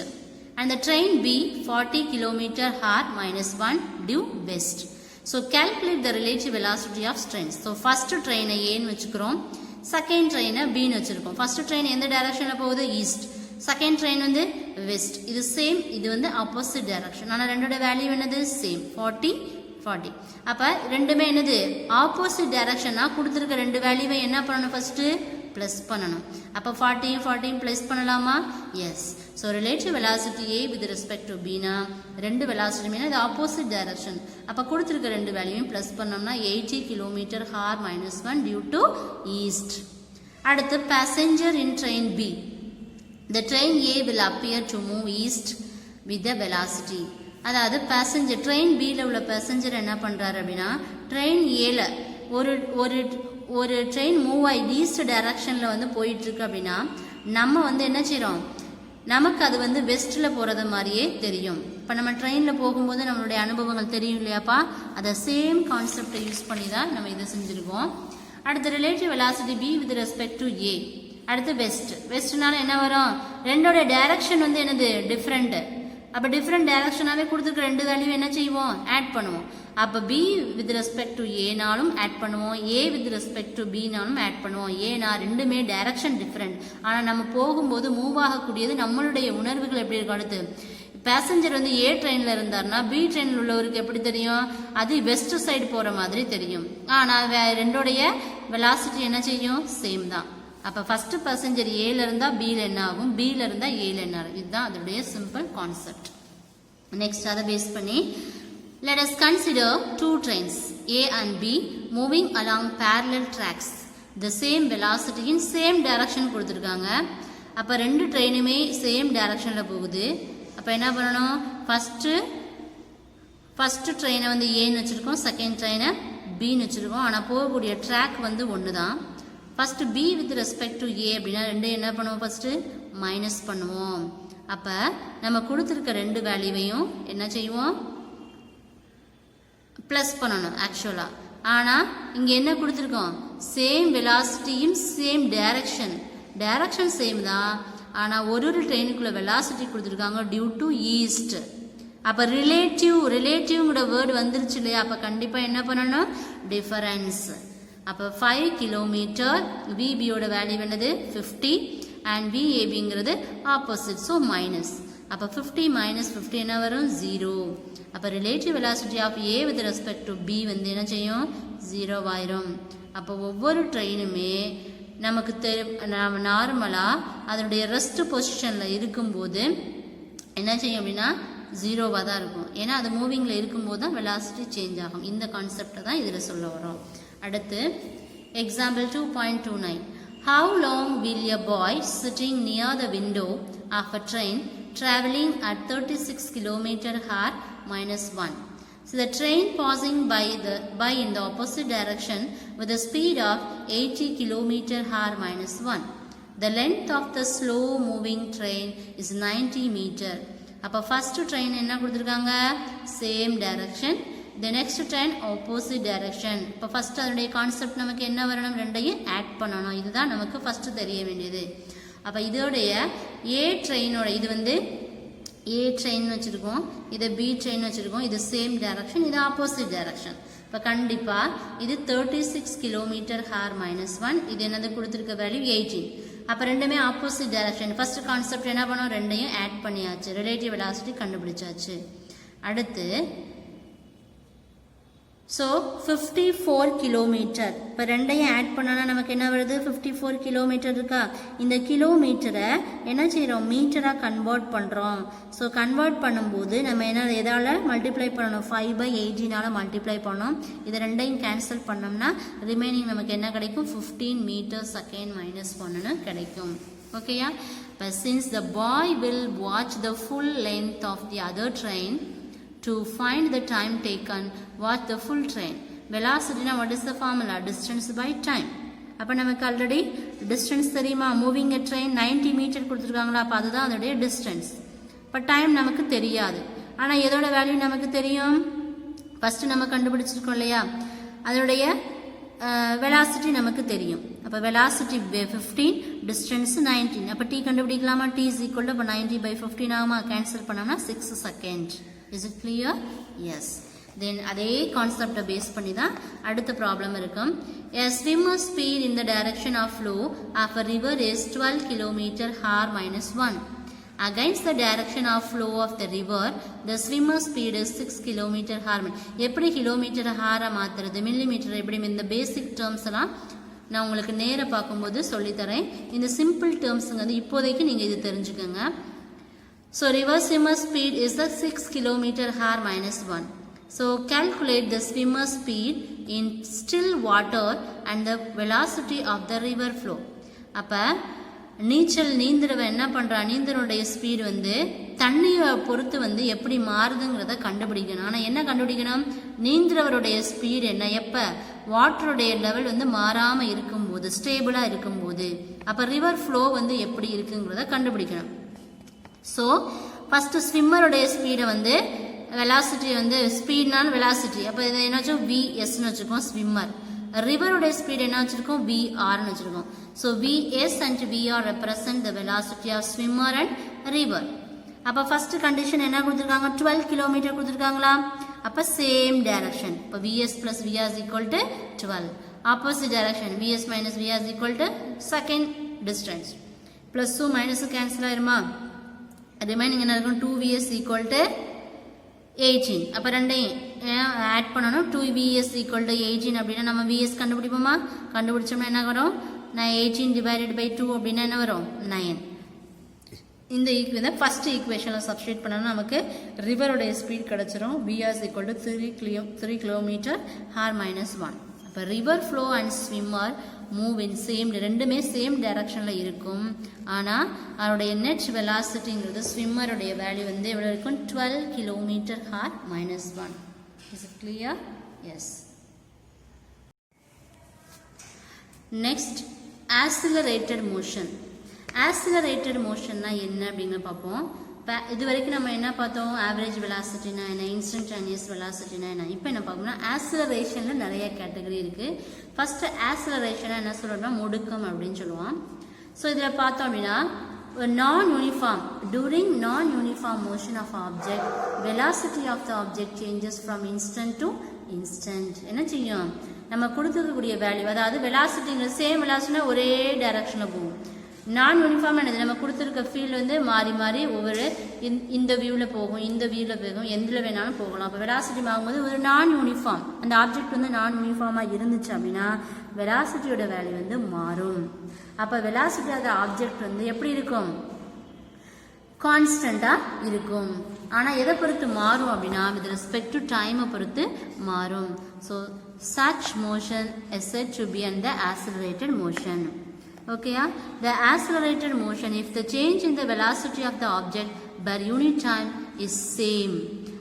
and the train B 40 km/h minus 1 due west. So calculate the relative velocity of trains. So first train A ன்னு வச்சுக்கிறோம், second train B ன்னு வச்சிருக்கோம். first train எந்த டைரக்ஷன்ல போகுது, east. Second train வந்து west. இது same, இது வந்து ஆப்போசிட் டைரக்ஷன். ஆனால் ரெண்டோட வேல்யூ என்னது, சேம், 40. அப்போ ரெண்டுமே என்னது, ஆப்போசிட் டைரக்ஷனா கொடுத்துருக்க ரெண்டு வேல்யூவை என்ன பண்ணணும், ஃபர்ஸ்ட் ப்ளஸ் பண்ணணும். அப்போ 40 ப்ளஸ் பண்ணலாமா, yes. So relative velocity A with respect to பீனா, ரெண்டு வெலாசிட்டியுமே இது ஆப்போசிட் டைரக்ஷன். அப்போ கொடுத்துருக்க ரெண்டு வேல்யூவையும் ப்ளஸ் பண்ணோம்னா 80 km/h minus 1 due to east. அடுத்து passenger in train B. The train A will appear to move east with the velocity. அதாவது பேசஞ்சர் ட்ரெயின் பியில் உள்ள பேசஞ்சர் என்ன பண்ணுறாரு அப்படின்னா, ட்ரெயின் ஏல ஒரு ட்ரெயின் மூவ் ஆகி ஈஸ்ட் டைரக்ஷனில் வந்து போயிட்டுருக்கு அப்படின்னா நம்ம வந்து என்ன செய்கிறோம், நமக்கு அது வந்து வெஸ்ட்டில் போகிறது மாதிரியே தெரியும். இப்போ நம்ம ட்ரெயினில் போகும்போது நம்மளுடைய அனுபவங்கள் தெரியும் இல்லையாப்பா, அதை சேம் கான்செப்டை யூஸ் பண்ணி தான் நம்ம இதை செஞ்சுருக்கோம். அடுத்து relative velocity B with respect to A. அடுத்து வெஸ்ட். வெஸ்ட்னால என்ன வரும், ரெண்டோட டைரக்ஷன் வந்து என்னது, டிஃப்ரெண்ட். அப்போ டிஃப்ரெண்ட் டைரக்ஷனாகவே கொடுத்துருக்க ரெண்டு வேல்யூ என்ன செய்வோம், ஆட் பண்ணுவோம். அப்போ பி வித் ரெஸ்பெக்ட் டு ஏனாலும் ஆட் பண்ணுவோம், ஏ வித் ரெஸ்பெக்ட் டு பினாலும் ஆட் பண்ணுவோம். ஏன்னா ரெண்டுமே டைரக்ஷன் டிஃப்ரெண்ட், ஆனால் நம்ம போகும்போது மூவ் ஆகக்கூடியது நம்மளுடைய உணர்வுகள் எப்படி இருக்கும். அடுத்து பேசஞ்சர் வந்து ஏ ட்ரெயினில் இருந்தார்னா பி ட்ரெயினில் உள்ளவருக்கு எப்படி தெரியும், அது வெஸ்ட் சைடு போகிற மாதிரி தெரியும். ஆனால் ரெண்டோடைய வெலாசிட்டி என்ன செய்யும், சேம் தான். அப்போ ஃபர்ஸ்ட் பேசஞ்சர் ஏல இருந்தால் பியில் என்ன ஆகும், பியில் இருந்தால் ஏல என்ன ஆகும். இதுதான் அதோடைய சிம்பிள் கான்செப்ட். நெக்ஸ்ட் அதை பேஸ் பண்ணி let us consider two trains A and B moving along parallel tracks. The same velocity in same direction கொடுத்துருக்காங்க. அப்போ ரெண்டு ட்ரெயினுமே சேம் டைரக்ஷனில் போகுது. அப்போ என்ன பண்ணணும், ஃபஸ்ட்டு ட்ரெயினை வந்து ஏன்னு வச்சுருக்கோம், செகண்ட் ட்ரெயினை பின்னு வச்சுருக்கோம். ஆனால் போகக்கூடிய ட்ராக் வந்து ஒன்று தான். First B with respect to A அப்படின்னா ரெண்டு என்ன பண்ணுவோம், ஃபஸ்ட்டு மைனஸ் பண்ணுவோம். அப்போ நம்ம கொடுத்துருக்க ரெண்டு வேல்யூவையும் என்ன செய்வோம், ப்ளஸ் பண்ணணும் ஆக்சுவலாக. ஆனால் இங்கே என்ன கொடுத்துருக்கோம், சேம் வெலாசிட்டியும் சேம் டைரக்ஷன் சேம் தான். ஆனால் ஒரு ட்ரெயினுக்குள்ள வெலாசிட்டி கொடுத்துருக்காங்க டியூ டு ஈஸ்ட். அப்போ ரிலேட்டிவ்ங்கிற வேர்டு வந்துருச்சு இல்லையா, அப்போ கண்டிப்பாக என்ன பண்ணணும், டிஃபரன்ஸ். அப்போ 5 கிலோமீட்டர், விபியோட வேல்யூ என்னது 50 அண்ட் விஏபிங்கிறது ஆப்போசிட், ஸோ மைனஸ். அப்போ 50 minus 50 என்ன வரும், 0. அப்போ relative velocity of A with respect to B வந்து என்ன செய்யும், 0 ஆயிரும். அப்போ ஒவ்வொரு ட்ரெயினுமே நமக்கு நார்மலாக அதனுடைய ரெஸ்ட் பொசிஷனில் இருக்கும்போது என்ன செய்யும் அப்படின்னா 0வாக தான் இருக்கும். ஏன்னா அது மூவிங்கில் இருக்கும்போது தான் வெலாசிட்டி சேஞ்ச் ஆகும். இந்த கான்செப்டை தான் இதில் சொல்ல வரோம். அடுத்து example 2.29. How long will a boy sitting near the window of a train traveling at 36 km/h minus 1? So the train passing by in the opposite direction with a speed of 80 km/h minus 1. The length of the slow moving train is 90 meter. அப்போ first train என்ன கொடுத்துருக்காங்க, same direction. the next train opposite direction. இப்போ first அதனுடைய concept நமக்கு என்ன வரணும், ரெண்டையும் add பண்ணணும். இதுதான் நமக்கு ஃபர்ஸ்ட் தெரிய வேண்டியது. அப்போ இதோடைய ஏ ட்ரெயினோட இது வந்து ஏ ட்ரெயின் வச்சுருக்கோம், இதை பி ட்ரெயின் வச்சுருக்கோம். இது சேம் டைரக்ஷன், இது ஆப்போசிட் டைரக்ஷன். இப்போ கண்டிப்பாக இது 36 km/h minus 1. இது என்னது கொடுத்துருக்க வேல்யூ 18. அப்போ ரெண்டுமே ஆப்போசிட் டைரக்ஷன். ஃபர்ஸ்ட் கான்செப்ட் என்ன பண்ணோம், ரெண்டையும் ஆட் பண்ணியாச்சு, ரிலேட்டிவ் வெலாசிட்டி கண்டுபிடிச்சாச்சு. அடுத்து ஸோ 54 கிலோமீட்டர். இப்போ ரெண்டையும் ஆட் பண்ணனா நமக்கு என்ன வருது, 54 கிலோமீட்டர் இருக்கா. இந்த கிலோமீட்டரை என்ன செய்கிறோம், மீட்டராக கன்வெர்ட் பண்ணுறோம். ஸோ கன்வெர்ட் பண்ணும்போது நம்ம என்ன எதால் மல்டிப்ளை பண்ணணும், 5/18 மல்டிப்ளை பண்ணோம். இதை ரெண்டையும் கேன்சல் பண்ணோம்னா ரிமைனிங் நமக்கு என்ன கிடைக்கும், 15 மீட்டர் செகண்ட் -1 கிடைக்கும். ஓகேயா. இப்போ since the boy will watch the full length of the other train to find the time taken, watch the full train. Velocity na what is the formula, distance by time. அப்போ நமக்கு already distance தெரியுமா, moving எ train 90 metre கொடுத்துருக்காங்களா, அப்போ அதுதான் அதோடைய distance. இப்போ time நமக்கு தெரியாது, ஆனால் எதோட வேல்யூ நமக்கு தெரியும், ஃபஸ்ட்டு நம்ம கண்டுபிடிச்சிருக்கோம் இல்லையா, அதோடைய வெலாசிட்டி நமக்கு தெரியும். அப்போ வெலாசிட்டி 15, டிஸ்டன்ஸ் 19. அப்போ டி கண்டுபிடிக்கலாமா, டி இஸ் ஈக்குவல் டு 90/15 ஆகுமா, கேன்சல் பண்ணோம்னா 6 second. Is it clear? Yes. Then அதே கான்செப்டை பேஸ் பண்ணி தான் அடுத்த ப்ராப்ளம் இருக்கும். A swimmer speed in the direction of flow of a river is 12 km/h -1. Against the direction of flow of the river, the swimmer speed is 6 km/h. எப்படி kilometre ஹாரா மாத்துறது, millimetre எப்படி, இந்த பேசிக் டேர்ம்ஸ் எல்லாம் நான் உங்களுக்கு நேர பார்க்கும்போது சொல்லித்தரேன். இந்த சிம்பிள் டேர்ம்ஸுங்க வந்து இப்போதைக்கு நீங்கள் இது தெரிஞ்சுக்கோங்க. So river swimmer speed is the 6 km/h -1. So calculate the swimmer speed in still water and the velocity of the river flow. அப்போ நீந்திரவன் என்ன பண்ணுறான், நீந்தனுடைய ஸ்பீடு வந்து தண்ணியை பொறுத்து வந்து எப்படி மாறுதுங்கிறத கண்டுபிடிக்கணும். ஆனால் என்ன கண்டுபிடிக்கணும், நீந்திரவருடைய ஸ்பீடு என்ன, எப்போ வாட்டருடைய லெவல் வந்து மாறாமல் இருக்கும்போது, ஸ்டேபிளாக இருக்கும்போது. அப்போ ரிவர் ஃப்ளோ வந்து எப்படி இருக்குங்கிறத கண்டுபிடிக்கணும். ஸோ ஃபஸ்ட்டு ஸ்விம்மருடைய ஸ்பீடை வந்து வெலாசிட்டி வந்து ஸ்பீட்னால வெலாசிட்டி, அப்போ இதை என்னாச்சும் விஎஸ்ன்னு வச்சுருக்கோம் ஸ்விம்மர். ரிவருடைய ஸ்பீடு என்ன வச்சுருக்கோம், விஆர்னு வச்சுருக்கோம். So VS and VR represent the velocity of swimmer and river. அப்போ ஃபஸ்ட்டு கண்டிஷன் என்ன கொடுத்துருக்காங்க, 12 கிலோமீட்டர் கொடுத்துருக்காங்களா, அப்போ சேம் டைரக்ஷன். இப்போ VS plus VR is equal to 12. Opposite direction VS minus VR is equal to second distance. ப்ளஸ்ஸும் மைனஸும் cancel ஆயிருமா, ரிமைனிங் என்ன இருக்கும், 2vs equal to 18. அப்போ ரெண்டையும் ஆட் பண்ணணும், 2vs equal to 18 அப்படின்னா நம்ம vs கண்டுபிடிப்போமா, கண்டுபிடிச்சோம்னா என்ன வரும், 18/2 அப்படின்னா என்ன வரும், 9. இந்த ஃபர்ஸ்ட் ஈக்குவேஷனில் சப்ஸ்டியூட் பண்ணணும், நமக்கு ரிவருடைய ஸ்பீட் கிடச்சிரும். vs equal to 3 km/h -1. அப்போ river flow and swimmer move in same, ரெண்டுமே சேம் டைரக்ஷனில் இருக்கும். ஆனால் அதோடைய நெட் வெலாசிட்டிங்கிறது ஸ்விம்மருடைய வேல்யூ வந்து எவ்வளோ இருக்கும், 12 km/h -1. Is it clear? Yes. Next accelerated motion. Accelerated மோஷன்னா என்ன அப்படிங்கிற பார்ப்போம். இப்போ இது வரைக்கும் நம்ம என்ன பார்த்தோம், ஆவரேஜ் வெலாசிட்டினா என்ன, இன்ஸ்டன்டானியஸ் வெலாசிட்டினா என்ன. இப்போ என்ன பார்க்கணும்னா ஆக்சிலரேஷனில் நிறைய கேட்டகரி இருக்குது. ஃபஸ்ட்டு ஆக்சிலரேஷனாக என்ன சொல்கிறோம்னா முடுக்கம் அப்படின்னு சொல்லுவோம். ஸோ இதில் பார்த்தோம் அப்படின்னா non uniform, during non uniform motion of object velocity of the object changes from instant to instant. என்ன செய்யும், நம்ம கொடுத்துருக்கக்கூடிய வேல்யூ, அதாவது வெலாசிட்டிங்கிற சேம் வெலாசிட்டினா ஒரே டைரக்ஷனில் போகும். நான் யூனிஃபார்ம் என்னது, நம்ம கொடுத்துருக்க ஃபீல்டு வந்து மாறி மாறி ஒவ்வொரு இந்த வியூவில் போகும், இந்த வியூவில் போகும், எந்தில் வேணாலும் போகலாம். அப்போ வெலாசிட்டி ஆகும்போது ஒரு நான் யூனிஃபார்ம், அந்த ஆப்ஜெக்ட் வந்து நான் யூனிஃபார்மாக இருந்துச்சு அப்படின்னா வெலாசிட்டியோட வேல்யூ வந்து மாறும். அப்போ வெலாசிட்டி ஆஃப் த ஆப்ஜெக்ட் வந்து எப்படி இருக்கும், கான்ஸ்டண்ட்டாக இருக்கும். ஆனால் எதை பொறுத்து மாறும் அப்படின்னா வித் ரெஸ்பெக்ட் டு டைமை பொறுத்து மாறும். So such motion is said to be in the accelerated motion. Okay, the accelerated motion, if the change in the velocity of the object per unit time is same.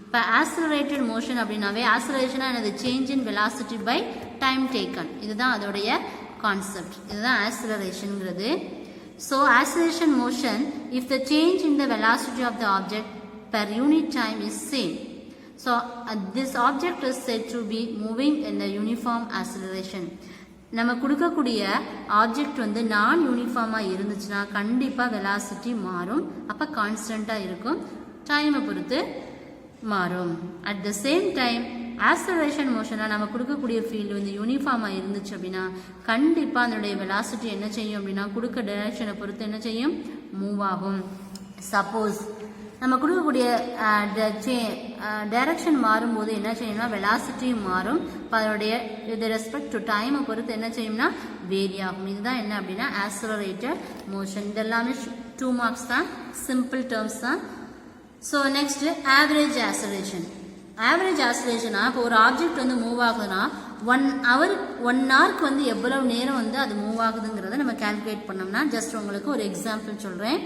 இப்போ accelerated motion அப்படின்னாவே acceleration என்னது, change in velocity by time taken. இதுதான் அதோடைய concept, இதுதான் acceleration-ங்கிறது. So acceleration motion, if the change in the velocity of the object per unit time is same. So this object is said to be moving in the uniform acceleration. நம்ம கொடுக்கக்கூடிய object வந்து நான் யூனிஃபார்மாக இருந்துச்சுன்னா கண்டிப்பாக velocity மாறும். அப்போ கான்ஸ்டண்ட்டாக இருக்கும், டைமை பொறுத்து மாறும். At the same time acceleration மோஷனாக நம்ம கொடுக்கக்கூடிய ஃபீல்டு வந்து யூனிஃபார்மாக இருந்துச்சு அப்படின்னா கண்டிப்பாக அதனுடைய வெலாசிட்டி என்ன செய்யும் அப்படின்னா கொடுக்க டைரக்ஷனை பொறுத்து என்ன செய்யும் மூவ் ஆகும். சப்போஸ் நம்ம கொடுக்கக்கூடிய டைரக்ஷன் மாறும்போது என்ன செய்யணும்னா வெலாசிட்டியும் மாறும். இப்போ அதனுடைய வித் ரெஸ்பெக்ட் டு டைமை பொறுத்து என்ன செய்யும்னா வேரி ஆகும். இதுதான் என்ன அப்படின்னா ஆக்சலரேட்டட் மோஷன். இதெல்லாமே 2 மார்க்ஸ் தான், சிம்பிள் டேர்ம்ஸ் தான். So next average acceleration. Average ஆக்சலரேஷனா இப்போ ஒரு ஆப்ஜெக்ட் வந்து மூவ் ஆகுதுன்னா 1 ஹவருக்கு வந்து எவ்வளவு நேரம் வந்து அது மூவ் ஆகுதுங்கிறத நம்ம கால்குலேட் பண்ணோம்னா ஜஸ்ட் உங்களுக்கு ஒரு எக்ஸாம்பிள் சொல்கிறேன்.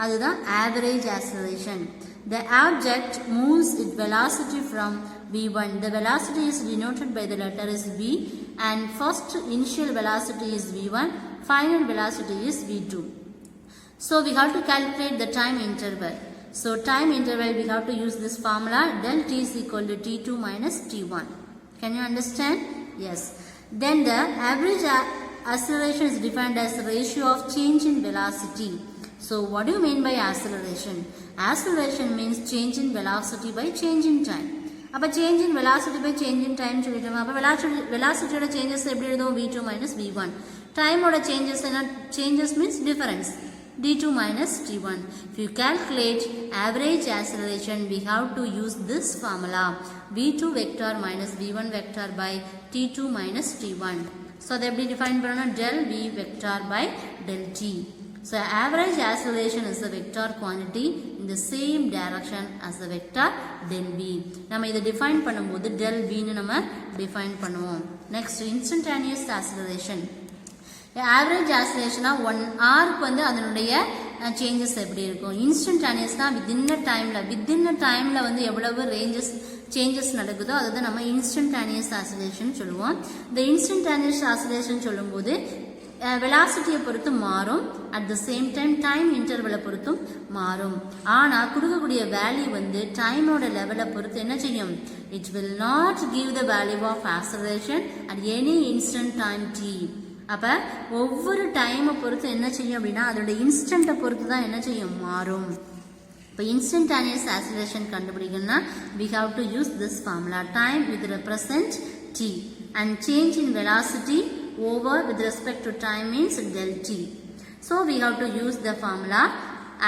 அதுதான் average acceleration. The object moves its velocity from v1. The velocity is denoted by the letter is v, and first initial velocity is v1, final velocity is v2. So we have to calculate the time interval. So time interval we have to use this formula del t is equal to t2 minus t1. Can you understand? Yes. Then the average acceleration is defined as the ratio of change in velocity. So what do you mean by acceleration? Acceleration means change in velocity by change in time. அப்போ change in velocity by change in time சொல்லிட்டோம். அப்போ velocityயோட changes எப்படி எழுதுவோம்? v2 minus v1. Timeோட changes என்ன? Changes means difference. d2 minus t1. If you calculate average acceleration, we have to use this formula. v2 vector minus v1 vector by t2 minus t1. So அதை எப்படி define பண்ணணும்? del v vector by del t. So average acceleration is a vector quantity in the same direction as the vector del v. நம்ம இதை define பண்ணும்போது del v னு நம்ம define பண்ணுவோம். Next instantaneous acceleration. Average acceleration 1 ஹவருக்கு வந்து அதனுடைய changes எப்படி இருக்கும்? இன்ஸ்டன்டானியஸ்னா within a timeல வந்து எவ்வளவு சேஞ்சஸ் நடக்குதோ அதுதான் நம்ம இன்ஸ்டன்டானியஸ் ஆக்சலரேஷன் சொல்லுவோம். இந்த இன்ஸ்டன்டானியஸ் ஆக்சலரேஷன் சொல்லும்போது வெலாசிட்டியை பொறுத்து மாறும். At the same time time இன்டர்வலை பொறுத்தும் மாறும். ஆனால் கொடுக்கக்கூடிய வேல்யூ வந்து டைமோட லெவலை பொறுத்து என்ன செய்யும்? It will not give the value of acceleration at any instant time T. அப்போ ஒவ்வொரு டைமை பொறுத்து என்ன செய்யும் அப்படின்னா அதோட இன்ஸ்டன்ட்டை பொறுத்து தான் என்ன செய்யும்? மாறும். இப்போ இன்ஸ்டன்டானியஸ் ஆக்சலரேஷன் கண்டுபிடிக்கணும்னா we have to use this formula. Time with represent t and change in velocity over with respect to time means del t. So we have to use the formula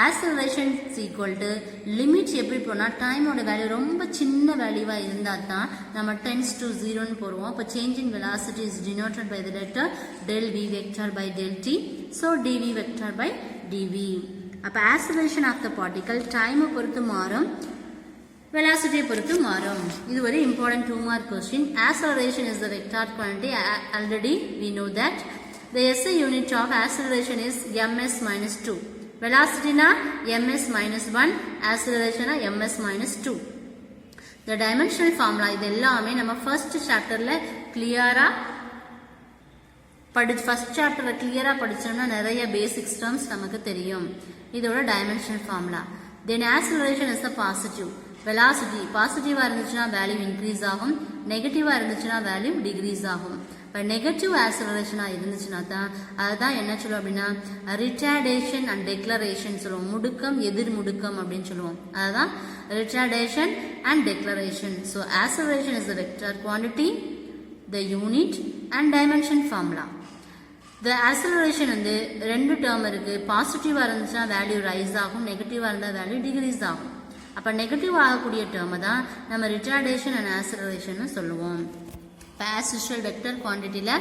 acceleration is equal to limit எப்படி போனா டைமோட value ரொம்ப சின்ன வேல்யூவா இருந்தா தான் நம்ம tends to 0 ன்னு போடுவோம். அப்ப change in velocity is denoted by the letter del v vector by del t. So dv vector by dv. அப்ப acceleration of the particle time பொறுத்து மாறும், velocity பொறுத்து மாறும். இது ஒரு important 2 mark question. Acceleration is the vector quantity. Already we know that. The SI unit of acceleration is ms minus 2. Velocity na ms minus 1, acceleration na ms minus 2. The dimensional formula இது எல்லாமே நம்ம first chapterல clear-ஆ first chapter clear-ஆ படிச்சோம்னா நிறைய basic terms நமக்கு தெரியும். இதோட dimensional formula. Then acceleration is the positive. Velocity பாசிட்டிவா இருந்துச்சுன்னா வேல்யூ இன்க்ரீஸ் ஆகும், நெகட்டிவா இருந்துச்சுன்னா வேல்யூ டிக்ரீஸ் ஆகும். இப்போ நெகட்டிவ் ஆக்சலரேஷனாக இருந்துச்சுன்னா தான் அதுதான் என்ன சொல்லுவோம் அப்படின்னா ரிட்டார்டேஷன் அண்ட் டெக்ளரேஷன் சொல்லுவோம். முடுக்கம் எதிர் முடுக்கம் அப்படின்னு சொல்லுவோம். அதுதான் retardation and declaration. So acceleration is the vector quantity, the unit and dimension formula. The acceleration வந்து 2 டேர்ம் இருக்குது. பாசிட்டிவாக இருந்துச்சுன்னா வேல்யூ ரைஸ் ஆகும், நெகட்டிவாக இருந்தால் வேல்யூ டிக்ரீஸ் ஆகும். அப்போ நெகட்டிவ் ஆகக்கூடிய டேர்மை தான் நம்ம ரிட்டார்டேஷன் அண்ட் ஆக்சலரேஷன் சொல்லுவோம். இப்போ ஆஸ் யூஷுவல் வெக்டர் குவான்டிட்டியில்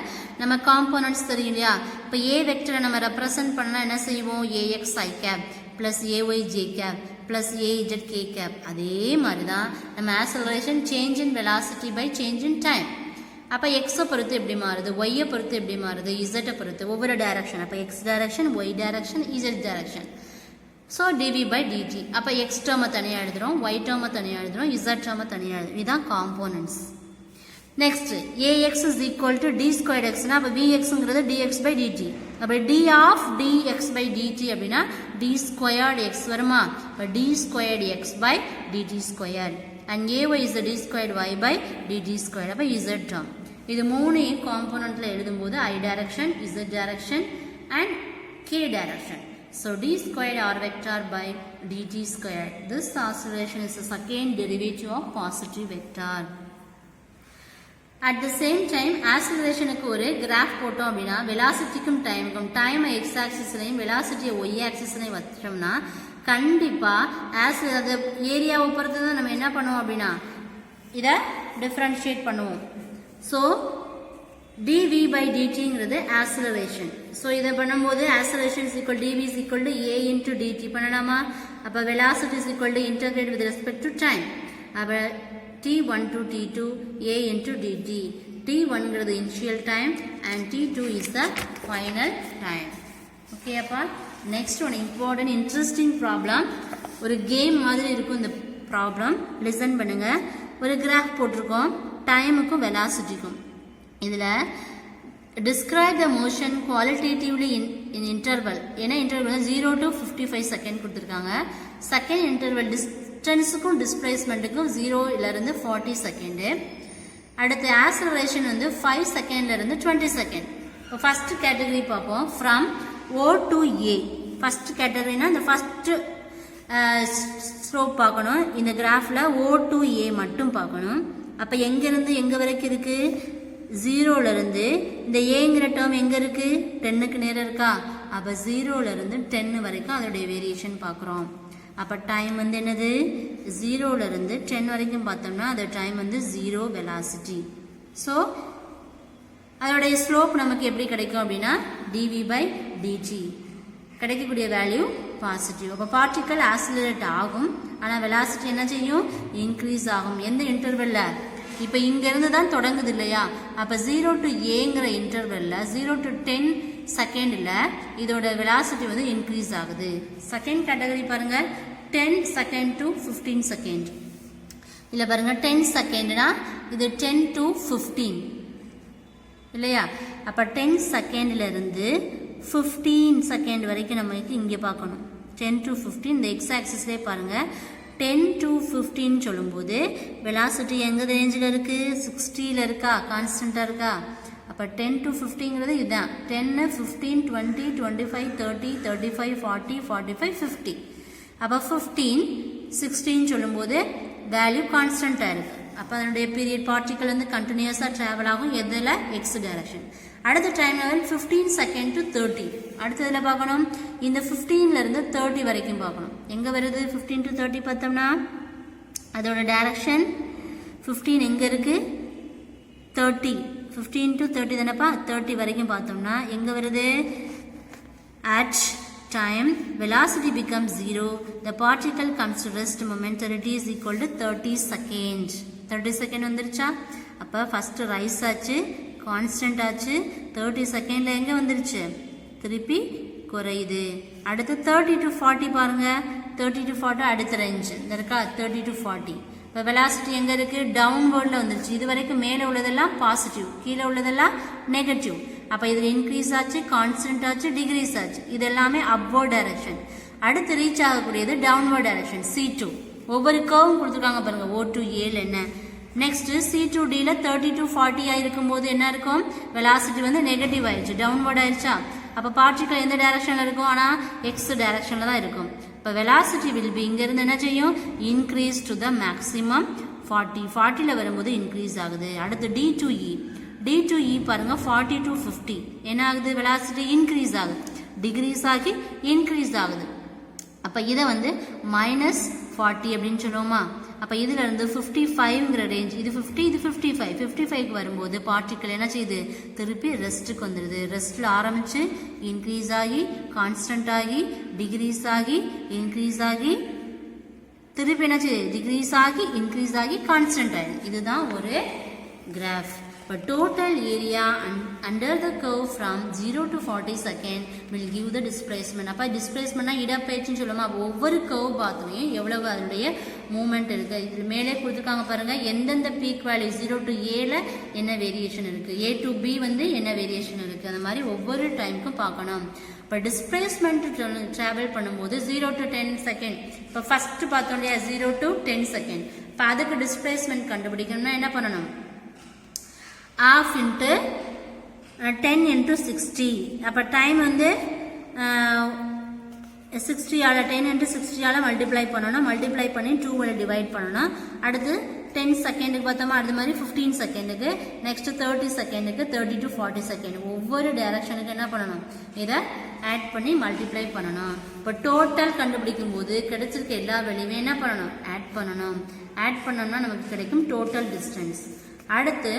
நம்ம காம்போனன்ட்ஸ் தெரியும் இல்லையா? இப்போ ஏ வெக்டரை நம்ம ரெப்ரசன்ட் பண்ணால் என்ன செய்வோம்? A x i cap plus a y j cap plus a z k cap. அதே மாதிரி தான் நம்ம acceleration change in velocity by change in time. அப்போ எக்ஸை பொறுத்து எப்படி மாறுது, ஒய்யை பொறுத்து எப்படி மாறுது, இசட்டை பொறுத்து ஒவ்வொரு டைரக்ஷன். அப்போ X direction, Y direction, Z direction. So dv by dt. அப்போ எக்ஸ் டேர்மை தனியாக எழுதுகிறோம், ஒய் டேர்மை தனியாக எழுதுகிறோம், இசட் டேர்மை தனியாக எழுதுகிறோம். இதுதான் components. Next ax is equal to d squared x. அப்போ vxங்கிறது dx by dt. அப்போ d of dx by dt அப்படின்னா d squared x வருமா? இப்போ d squared x by dt squared. And ay is the d squared y by dt squared. அப்போ z term. இது மூணையும் காம்போனன்ட்ல எழுதும்போது I direction, z direction and k direction. So d squared r vector by dt squared. This acceleration is the second derivative of positive vector. At the same time ஆக்சிலரேஷனுக்கு ஒரு graph போட்டோம் அப்படின்னா வெலாசிட்டிக்கும் டைமை X ஆக்சிஸ்லையும் வெலாசிட்டியை Y ஆக்சிஸ்லையும் வச்சோம்னா கண்டிப்பாக அந்த ஏரியாவை பொறுத்து தான் நம்ம என்ன பண்ணுவோம் அப்படின்னா இதை டிஃப்ரென்ஷியேட் பண்ணுவோம். ஸோ dv by dtங்கிறது ஆக்சிலரேஷன். ஸோ இதை பண்ணும்போது acceleration is equal dv is equal to a into dt பண்ணலாமா? அப்போ velocity is equal to integrate with respect to time. அப்போ t1 to t2 a into dt. t1ங்கிறது initial time and t2 is the final time. Okay அப்பா, next one important interesting problem. ஒரு game மாதிரி இருக்கும் இந்த problem. Listen பண்ணுங்க. ஒரு graph போட்டிருக்கோம் டைமுக்கும் வெலாசிட்டிக்கும். இதில் describe the motion qualitatively in interval. ஏன்னா இன்டர்வல் வந்து 0 to 55 செகண்ட் கொடுத்துருக்காங்க. செகண்ட் இன்டர்வல் டிஸ்டன்ஸுக்கும் டிஸ்பிளேஸ்மெண்ட்டுக்கும் 0லேருந்து 40 செகண்டு. அடுத்து ஆக்சலரேஷன் வந்து 5 செகண்ட்லேருந்து 20 செகண்ட். இப்போ ஃபர்ஸ்ட் கேட்டகரி பார்ப்போம். From O to A. First கேட்டகரினா இந்த ஃபர்ஸ்ட் ஸ்லோப் பார்க்கணும். இந்த கிராஃபில் O to A மட்டும் பார்க்கணும். அப்போ எங்கேருந்து எங்கே வரைக்கும் இருக்குது? 0லேருந்து இந்த ஏங்கிற டேர்ம் எங்கே இருக்குது? 10க்கு நேரம் இருக்கா? அப்போ 0லேருந்து 10 வரைக்கும் அதோடைய வேரியேஷன் பார்க்குறோம். அப்போ டைம் வந்து என்னது? 0லேருந்து 10 வரைக்கும் பார்த்தோம்னா அதோட டைம் வந்து 0 வெலாசிட்டி. ஸோ அதோடைய ஸ்லோப் நமக்கு எப்படி கிடைக்கும் அப்படின்னா dv by dt. கிடைக்கக்கூடிய வேல்யூ பாசிட்டிவ். அப்போ பார்ட்டிக்கல் ஆக்சிலரேட் ஆகும், ஆனால் வெலாசிட்டி என்ன செய்யும்? இன்க்ரீஸ் ஆகும். எந்த இன்டர்வெல்ல? இப்போ இங்கேருந்து தான் தொடங்குது இல்லையா? அப்போ 0 to ஏங்கிற இன்டர்வெல்ல 0 to 10 செகண்டில் இதோட வெலாசிட்டி வந்து இன்க்ரீஸ் ஆகுது. செகண்ட் கேட்டகரி பாருங்க, 10 செகண்ட் to 15 செகண்ட். இல்லை பாருங்க 10 செகண்ட்னா இது 10 to 15 இல்லையா? அப்போ 10 செகண்ட்லேருந்து 15 செகண்ட் வரைக்கும் நம்மளுக்கு இங்கே பார்க்கணும். 10 to 15 இந்த எக்ஸ் ஆக்சிஸ்லேயே பாருங்கள். 10 to 15 சொல்லும்போது வெலாசிட்டி எங்கே ரேஞ்சில் இருக்குது? 60ல் இருக்கா? கான்ஸ்டண்ட்டாக இருக்கா? அப்போ 10 to 15ங்கிறது இதுதான். 10, 15, 20, 25, 30, 35, 40, 45, 50. அப்போ 15, 16 சொல்லும்போது வேல்யூ கான்ஸ்டண்ட்டாக இருக்குது. அப்போ அதனுடைய பீரியட் பார்ட்டிக்கல் வந்து கண்டினியூஸாக ட்ராவல் ஆகும். எதில்? X direction. அடுத்த டைம் லெவல் 15 செகண்ட் to 30. அடுத்ததில் பார்க்கணும் இந்த 15லேருந்து 30 வரைக்கும் பார்க்கணும். எங்கே வருது? 15 to 30 பார்த்தோம்னா அதோட டைரக்ஷன் 15 எங்கே இருக்குது? 30. 15 to 30 தானேப்பா? 30 வரைக்கும் பார்த்தோம்னா எங்கே வருது? at time velocity becomes 0, the particle comes to rest, momentarity is equal to 30 seconds. 30 second வந்துருச்சா? அப்போ ஃபர்ஸ்ட் ரைஸ் ஆச்சு, கான்ஸ்டன்ட் ஆச்சு. 30 செகண்டில் எங்கே வந்துருச்சு? திருப்பி குறையுது. அடுத்து 30 to 40 பாருங்க. 30 to 40 அடுத்த ரேஞ்ச் இந்த இருக்கா? 30 to 40. இப்போ வெலாசிட்டி எங்கே இருக்குது? டவுன்வர்டில் வந்துருச்சு. இது வரைக்கும் மேலே உள்ளதெல்லாம் பாசிட்டிவ், கீழே உள்ளதெல்லாம் நெகட்டிவ். அப்போ இதில் இன்க்ரீஸ் ஆச்சு, கான்ஸ்டன்ட் ஆச்சு, டிகிரீஸ் ஆச்சு. இது எல்லாமே அப்வர்ட் டைரக்ஷன். அடுத்து ரீச் ஆகக்கூடியது டவுன்வர்ட் டைரக்ஷன் C2. ஒவ்வொரு கர்வும் கொடுத்துருக்காங்க பாருங்க. O to Aல என்ன? நெக்ஸ்ட் C2Dல 30 to 40 ஆயிருக்கும் போது என்ன இருக்கும்? வெலாசிட்டி வந்து நெகட்டிவ் ஆயிடுச்சு, டவுன்வர்ட் ஆயிடுச்சா? அப்போ பார்ட்டிகல் எந்த டைரக்ஷனில் இருக்கும்? ஆனால் எக்ஸ் டைரக்ஷனில் தான் இருக்கும். இப்போ வெலாசிட்டி வில் பி இங்கேருந்து என்ன செய்யும்? Increase to the maximum 40. 40ல் வரும்போது இன்க்ரீஸ் ஆகுது. அடுத்து D to E. D to E பாருங்க 40 to 50 என்ன ஆகுது? வெலாசிட்டி இன்க்ரீஸ் ஆகுது, டிகிரீஸ் ஆகி இன்க்ரீஸ் ஆகுது. அப்போ இதை வந்து -40 அப்படின்னு சொல்லுவோமா? அப்போ இதில் இருந்து 55ங்கிற ரேஞ்ச், இது 50, இது 55. 55க்கு வரும்போது பார்ட்டிக்கல் என்ன செய்யுது? திருப்பி ரெஸ்ட்டுக்கு வந்துடுது. ரெஸ்ட்டில் ஆரம்பித்து இன்க்ரீஸ் ஆகி, கான்ஸ்டன்ட் ஆகி, டிகிரீஸ் ஆகி, இன்க்ரீஸ் ஆகி, திருப்பி என்ன செய்யுது? டிகிரீஸ் ஆகி, இன்க்ரீஸ் ஆகி, கான்ஸ்டன்ட் ஆகிடுது. இதுதான் ஒரு graph. But total area under the curve from 0 to 40 second will give the displacement. அப்போ டிஸ்பிளேஸ்மெண்ட்னா இடப்பெயர்ச்சின்னு சொல்லுவோம். அப்போ ஒவ்வொரு கர்வ் பார்த்துலையும் எவ்வளவு அதனுடைய மூமெண்ட் இருக்குது. இதில் மேலே கொடுத்துருக்காங்க பாருங்கள். எந்தெந்த பீக் வேல்யூ 0 to Aல என்ன வேரியேஷன் இருக்குது, A to B வந்து என்ன வேரியேஷன் இருக்குது, அந்த மாதிரி ஒவ்வொரு டைமுக்கும் பார்க்கணும். இப்போ டிஸ்பிளேஸ்மெண்ட் ட்ராவல் பண்ணும்போது 0 to 10 செகண்ட். இப்போ ஃபஸ்ட்டு பார்த்தோம் இல்லையா 0 to 10 செகண்ட். இப்போ அதுக்கு டிஸ்பிளேஸ்மெண்ட் கண்டுபிடிக்கணும்னா என்ன பண்ணணும்? half into 10 into 60. அப்போ டைம் வந்து 60 10 into 60 மல்டிப்ளை பண்ணணும். மல்டிப்ளை பண்ணி 2 டிவைட் பண்ணணும். அடுத்து 10 செகண்டுக்கு பார்த்தோமா அது மாதிரி 15 செகண்டுக்கு நெக்ஸ்ட் 30 செகண்டுக்கு 30 to 40 செகண்ட் ஒவ்வொரு டைரக்ஷனுக்கு என்ன பண்ணணும் இதை ஆட் பண்ணி மல்டிப்ளை பண்ணணும் இப்போ டோட்டல் கண்டுபிடிக்கும் போது கிடைச்சிருக்க எல்லா வேல்யூவையும் என்ன பண்ணணும் ஆட் பண்ணணும் ஆட் பண்ணோம்னா நமக்கு கிடைக்கும் டோட்டல் டிஸ்டன்ஸ் அடுத்து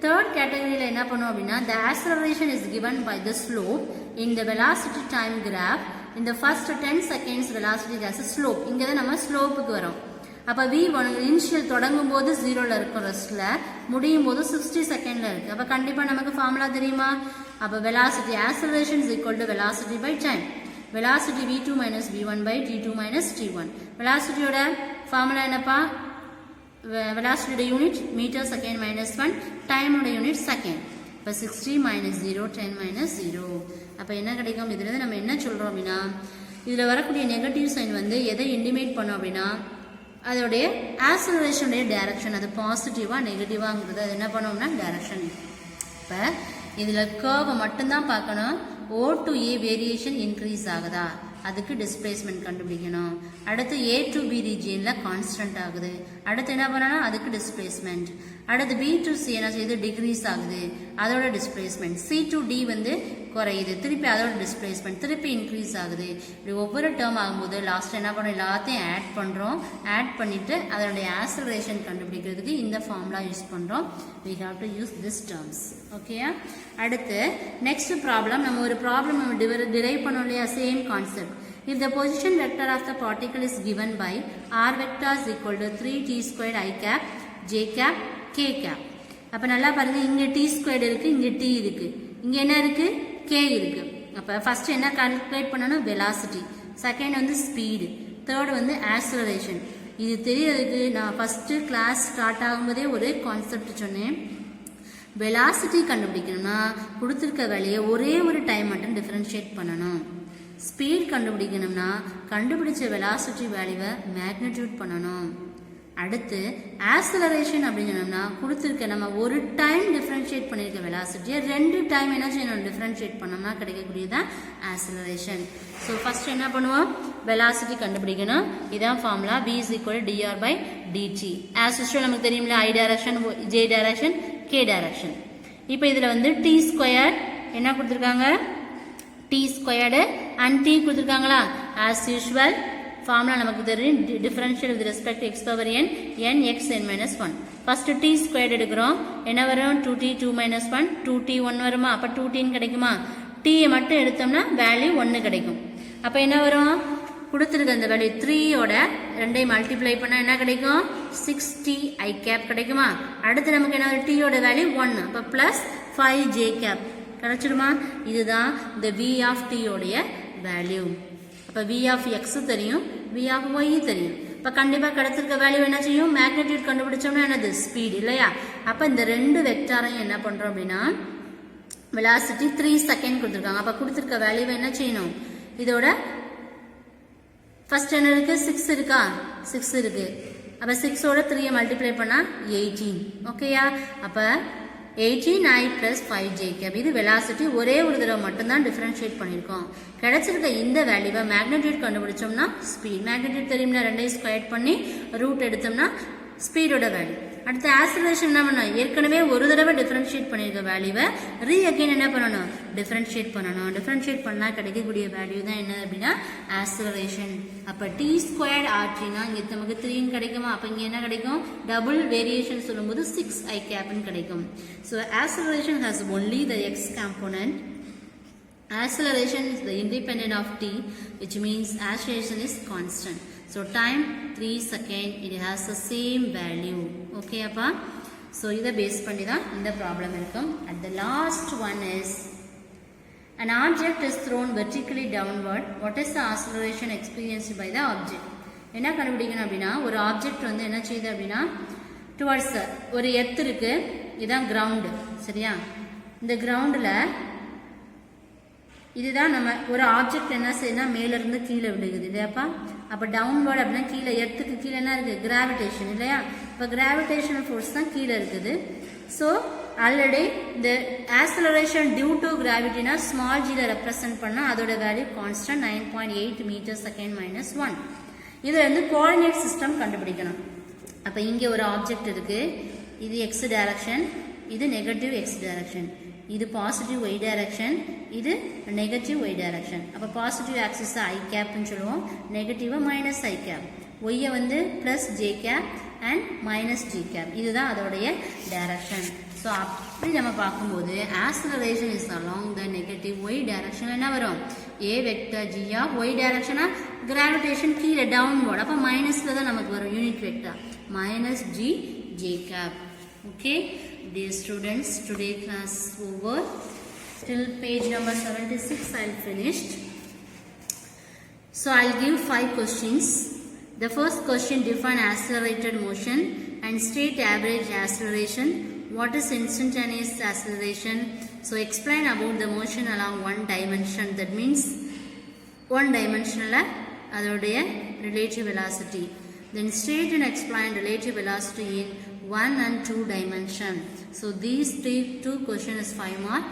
தேர்ட் கேட்டகரியில் என்ன பண்ணுவோம் அப்படின்னா the acceleration is given by the slope in the velocity time graph in the first 10 seconds velocity has a slope இங்கே தான் நம்ம ஸ்லோப்புக்கு வரோம் அப்போ v1 இனிஷியல் தொடங்கும் போது 0ல இருக்கும் ரெஸ்ட்ல முடியும் போது 60 செகண்ட்ல இருக்கு அப்போ கண்டிப்பா நமக்கு ஃபார்முலா தெரியுமா அப்போ velocity acceleration is equal to velocity by time velocity v2 minus v1 by t2 minus t1 velocity ஓட ஃபார்முலா என்னப்பா velocity ஓட unit metre second minus 1 time ஓட யூனிட் செகண்ட் இப்போ 60 minus 0 10 minus 0 அப்போ என்ன கிடைக்கும் இதுல நம்ம என்ன சொல்றோம் அப்படின்னா இதுல வரக்கூடிய நெகட்டிவ் சைன் வந்து எதை இண்டிமேட் பண்ணும் அப்படின்னா அதோடைய ஆக்சலரேஷனுடைய டைரக்ஷன் அது பாசிட்டிவா நெகட்டிவாங்கிறது அது என்ன பண்ணோம்னா டைரக்ஷன் இப்போ இதில் கர்வை மட்டும்தான் பார்க்கணும் O to A variation increase ஆகுதா அதுக்கு டிஸ்பிளேஸ்மெண்ட் கண்டுபிடிக்கணும் அடுத்து A to B ரீஜியனில் கான்ஸ்டன்ட் ஆகுது அடுத்து என்ன பண்ணணும் அதுக்கு டிஸ்பிளேஸ்மெண்ட் அடுத்து B to C என்ன செய்யுது டிக்ரீஸ் ஆகுது அதோட டிஸ்பிளேஸ்மெண்ட் C to D வந்து குறையுது திருப்பி அதோட டிஸ்பிளேஸ்மெண்ட் திருப்பி இன்க்ரீஸ் ஆகுது இப்படி ஒவ்வொரு டேர்ம் ஆகும்போது லாஸ்ட் என்ன பண்ணோம் எல்லாத்தையும் ஆட் பண்ணுறோம் ஆட் பண்ணிட்டு அதனுடைய ஆக்சலரேஷன் கண்டுபிடிக்கிறதுக்கு இந்த ஃபார்முலா யூஸ் பண்ணுறோம் we have to use this terms ஓகேயா அடுத்து நெக்ஸ்ட் ப்ராப்ளம் நம்ம ஒரு ப்ராப்ளம் நம்ம டிரைவ் பண்ணோம் இல்லையா same concept if the position vector of the particle is given by r vector is equal to 3t squared I cap j cap k cap அப்ப நல்லா பாருங்க இங்க t squared இருக்கு இங்க t இருக்கு இங்க என்ன இருக்கு k இருக்கு அப்ப ஃபர்ஸ்ட் என்ன கால்குலேட் பண்ணனும் velocity செகண்ட் வந்து ஸ்பீட் தேர்ட் வந்து acceleration இது தெரியறதுக்கு நான் ஃபர்ஸ்ட் கிளாஸ் ஸ்டார்ட் ஆகும்போதே ஒரு கான்செப்ட் சொன்னேன் velocity கண்டுபிடிக்கணும்னா கொடுத்திருக்க வேலையை ஒரே ஒரு டைம் மட்டும் டிஃபரன்ஷியேட் பண்ணணும் ஸ்பீட் கண்டுபிடிக்கணும்னா கண்டுபிடிச்ச velocity வேல்யூவை மேக்னிடியூட் பண்ணணும் அடுத்து ஆக்சலரேஷன் அப்படின்னு சொன்னோம்னா கொடுத்துருக்க நம்ம ஒரு டைம் டிஃபரன்ஷியேட் பண்ணியிருக்க வெலாசிட்டியை ரெண்டு டைம் என்ன செய்யணும் டிஃபரன்ஷியேட் பண்ணோம்னா கிடைக்கக்கூடியதான் ஆக்சலரேஷன் ஸோ ஃபர்ஸ்ட் என்ன பண்ணுவோம் வெலாசிட்டி கண்டுபிடிக்கணும் இதான் formula v is equal to dr by dt as usual நமக்கு தெரியும்ல i direction j direction k direction இப்போ இதில் வந்து t ஸ்கொயர் என்ன கொடுத்துருக்காங்க t ஸ்கொயர்டு அண்ட் t கொடுத்துருக்காங்களா as usual formula நமக்கு தெரியும் differential with respect to x power n n x n minus 1 first t squared எடுக்கிறோம் என்ன வரும் 2t 2 minus 1 2t 1 வருமா அப்ப 2t கிடைக்குமா t மட்டும் எடுத்தோம்னா வேல்யூ 1 கிடைக்கும் அப்ப என்ன வரும் கொடுத்திருக்க அந்த வேல்யூ 3 ஓட ரெண்டை மல்டிப்ளை பண்ணா என்ன கிடைக்கும் 6t I cap கிடைக்குமா அடுத்து நமக்கு என்ன t ஓட வேல்யூ 1 அப்ப பிளஸ் 5j cap கிடைச்சிடுமா இதுதான் இந்த v of t உடைய வேல்யூ அப்ப v of x தெரியும் v of y தெரியும் அப்ப கண்டிப்பா கிடைச்சிருக்க வேல்யூ என்ன செய்யும் மேக்னிட்யூட் கண்டுபிடிச்சோம்னா என்னது ஸ்பீட் இல்லையா அப்ப இந்த ரெண்டு வெக்டாரையும் என்ன பண்றோம் அப்படின்னா velocity 3 செகண்ட் கொடுத்திருக்காங்க அப்ப கொடுத்திருக்க வேல்யூ என்ன செய்யணும் இதோட ஃபர்ஸ்ட் என்ன இருக்கு 6 இருக்கா 6 இருக்கு அப்ப 6 ஓட 3 மல்டிப்ளை பண்ணா 18 ஓகேயா அப்ப 18i plus 5j cap இது velocity ஒரே ஒரு தடவை மட்டும் தான் டிஃபரன்ஷியேட் பண்ணிருக்கோம் கிடைச்சிருக்க இந்த வேல்யூவை மேக்னிட்யூட் கண்டுபிடிச்சோம்னா ஸ்பீட் மேக்னிட்யூட் தெரியும்னா ரெண்டையும் ஸ்கொயர் பண்ணி ரூட் எடுத்தோம்னா ஸ்பீடோட வேல்யூ அடுத்து ஆக்சலரேஷன் என்ன பண்ணணும் ஏற்கனவே ஒரு தடவை டிஃபரன்ஷியேட் பண்ணிருக்க வேல்யூவை அகைன் என்ன பண்ணணும் டிஃபரன்ஷியேட் பண்ணணும் டிஃபரன்ஷியேட் பண்ணா கிடைக்கக்கூடிய வேல்யூ தான் என்ன அப்படின்னா ஆக்சலரேஷன் அப்ப t ஸ்கொயர்ட் r3னா இங்க நமக்கு 3 கிடைக்குமா அப்ப இங்க என்ன கிடைக்கும் டபுள் வேரியேஷன் சொல்லும்போது 6i cap கிடைக்கும் so acceleration has only the x component acceleration is the independent of t which means acceleration is constant so time 3 second it has the same value okay appa so இத base பண்ணி தான் இந்த problem இருக்கும் and the last one is an object is thrown vertically downward what is the acceleration experienced by the object என்ன கண்டுபிடிக்கணும் அப்படினா ஒரு object வந்து என்ன செய்யுது அப்படினா டுவர்ட்ஸ் ஒரு எர்த் இருக்கு இதான் கிரவுண்ட் சரியா இந்த கிரவுண்ட்ல இதுதான் நம்ம ஒரு ஆப்ஜெக்ட் என்ன செய்யணும் மேல இருந்து கீழே விழுகுது இல்லையாப்பா அப்ப டவுன்வர்ட் அப்படினா கீழே எர்த்துக்கு கீழே என்ன இருக்கு கிராவிடேஷன் இல்லையா இப்ப கிராவிடேஷனல் ஃபோர்ஸ் தான் கீழே இருக்குது so already the acceleration due to gravity na small g ல ரெப்ரசன்ட் பண்ணா அதோட வேல்யூ கான்ஸ்டன்ட் 9.8 மீட்டர் செகண்ட் -1 இதுல இருந்து கோஆர்டினேட் சிஸ்டம் கண்டுபிடிக்கணும் அப்போ இங்கே ஒரு ஆப்ஜெக்ட் இருக்குது, இது எக்ஸ் டைரக்ஷன், இது நெகட்டிவ் எக்ஸ் டைரக்ஷன், இது பாசிட்டிவ் ஒய் டைரக்ஷன், இது நெகட்டிவ் ஒய் டைரக்ஷன். அப்போ பாசிட்டிவ் ஆக்சிஸ் ஐ கேப்னு சொல்லுவோம், நெகட்டிவை மைனஸ் ஐ கேப், ஒய்யை வந்து plus j cap and minus g cap. இதுதான் அதோடைய டைரக்ஷன். ஸோ அப்படி நம்ம பார்க்கும்போது acceleration is along the negative y direction என்ன வரும், a vector g of y டைரக்ஷனா கிராவிடேஷன் கீழே டவுன்வர்ட், அப்போ மைனஸில் தான் நமக்கு வரும் unit vector minus G J கேப். Okay dear students, today class over. Till page number 76 I'll finished. So I'll give 5 questions. The first question, define accelerated motion and state average acceleration. What is instantaneous acceleration? So explain about the motion along one dimension. That means one dimensional அதோடைய relative velocity. Then state and explain relative velocity in 1 and 2 dimension. So these two question is 5 mark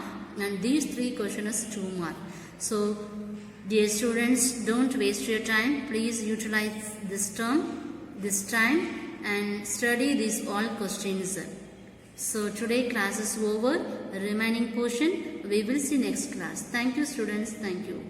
and these 3 question is 2 mark. So dear students, don't waste your time. Please utilize this term, this time and study these all questions. So today class is over. Remaining portion we will see next class. Thank you students. Thank you.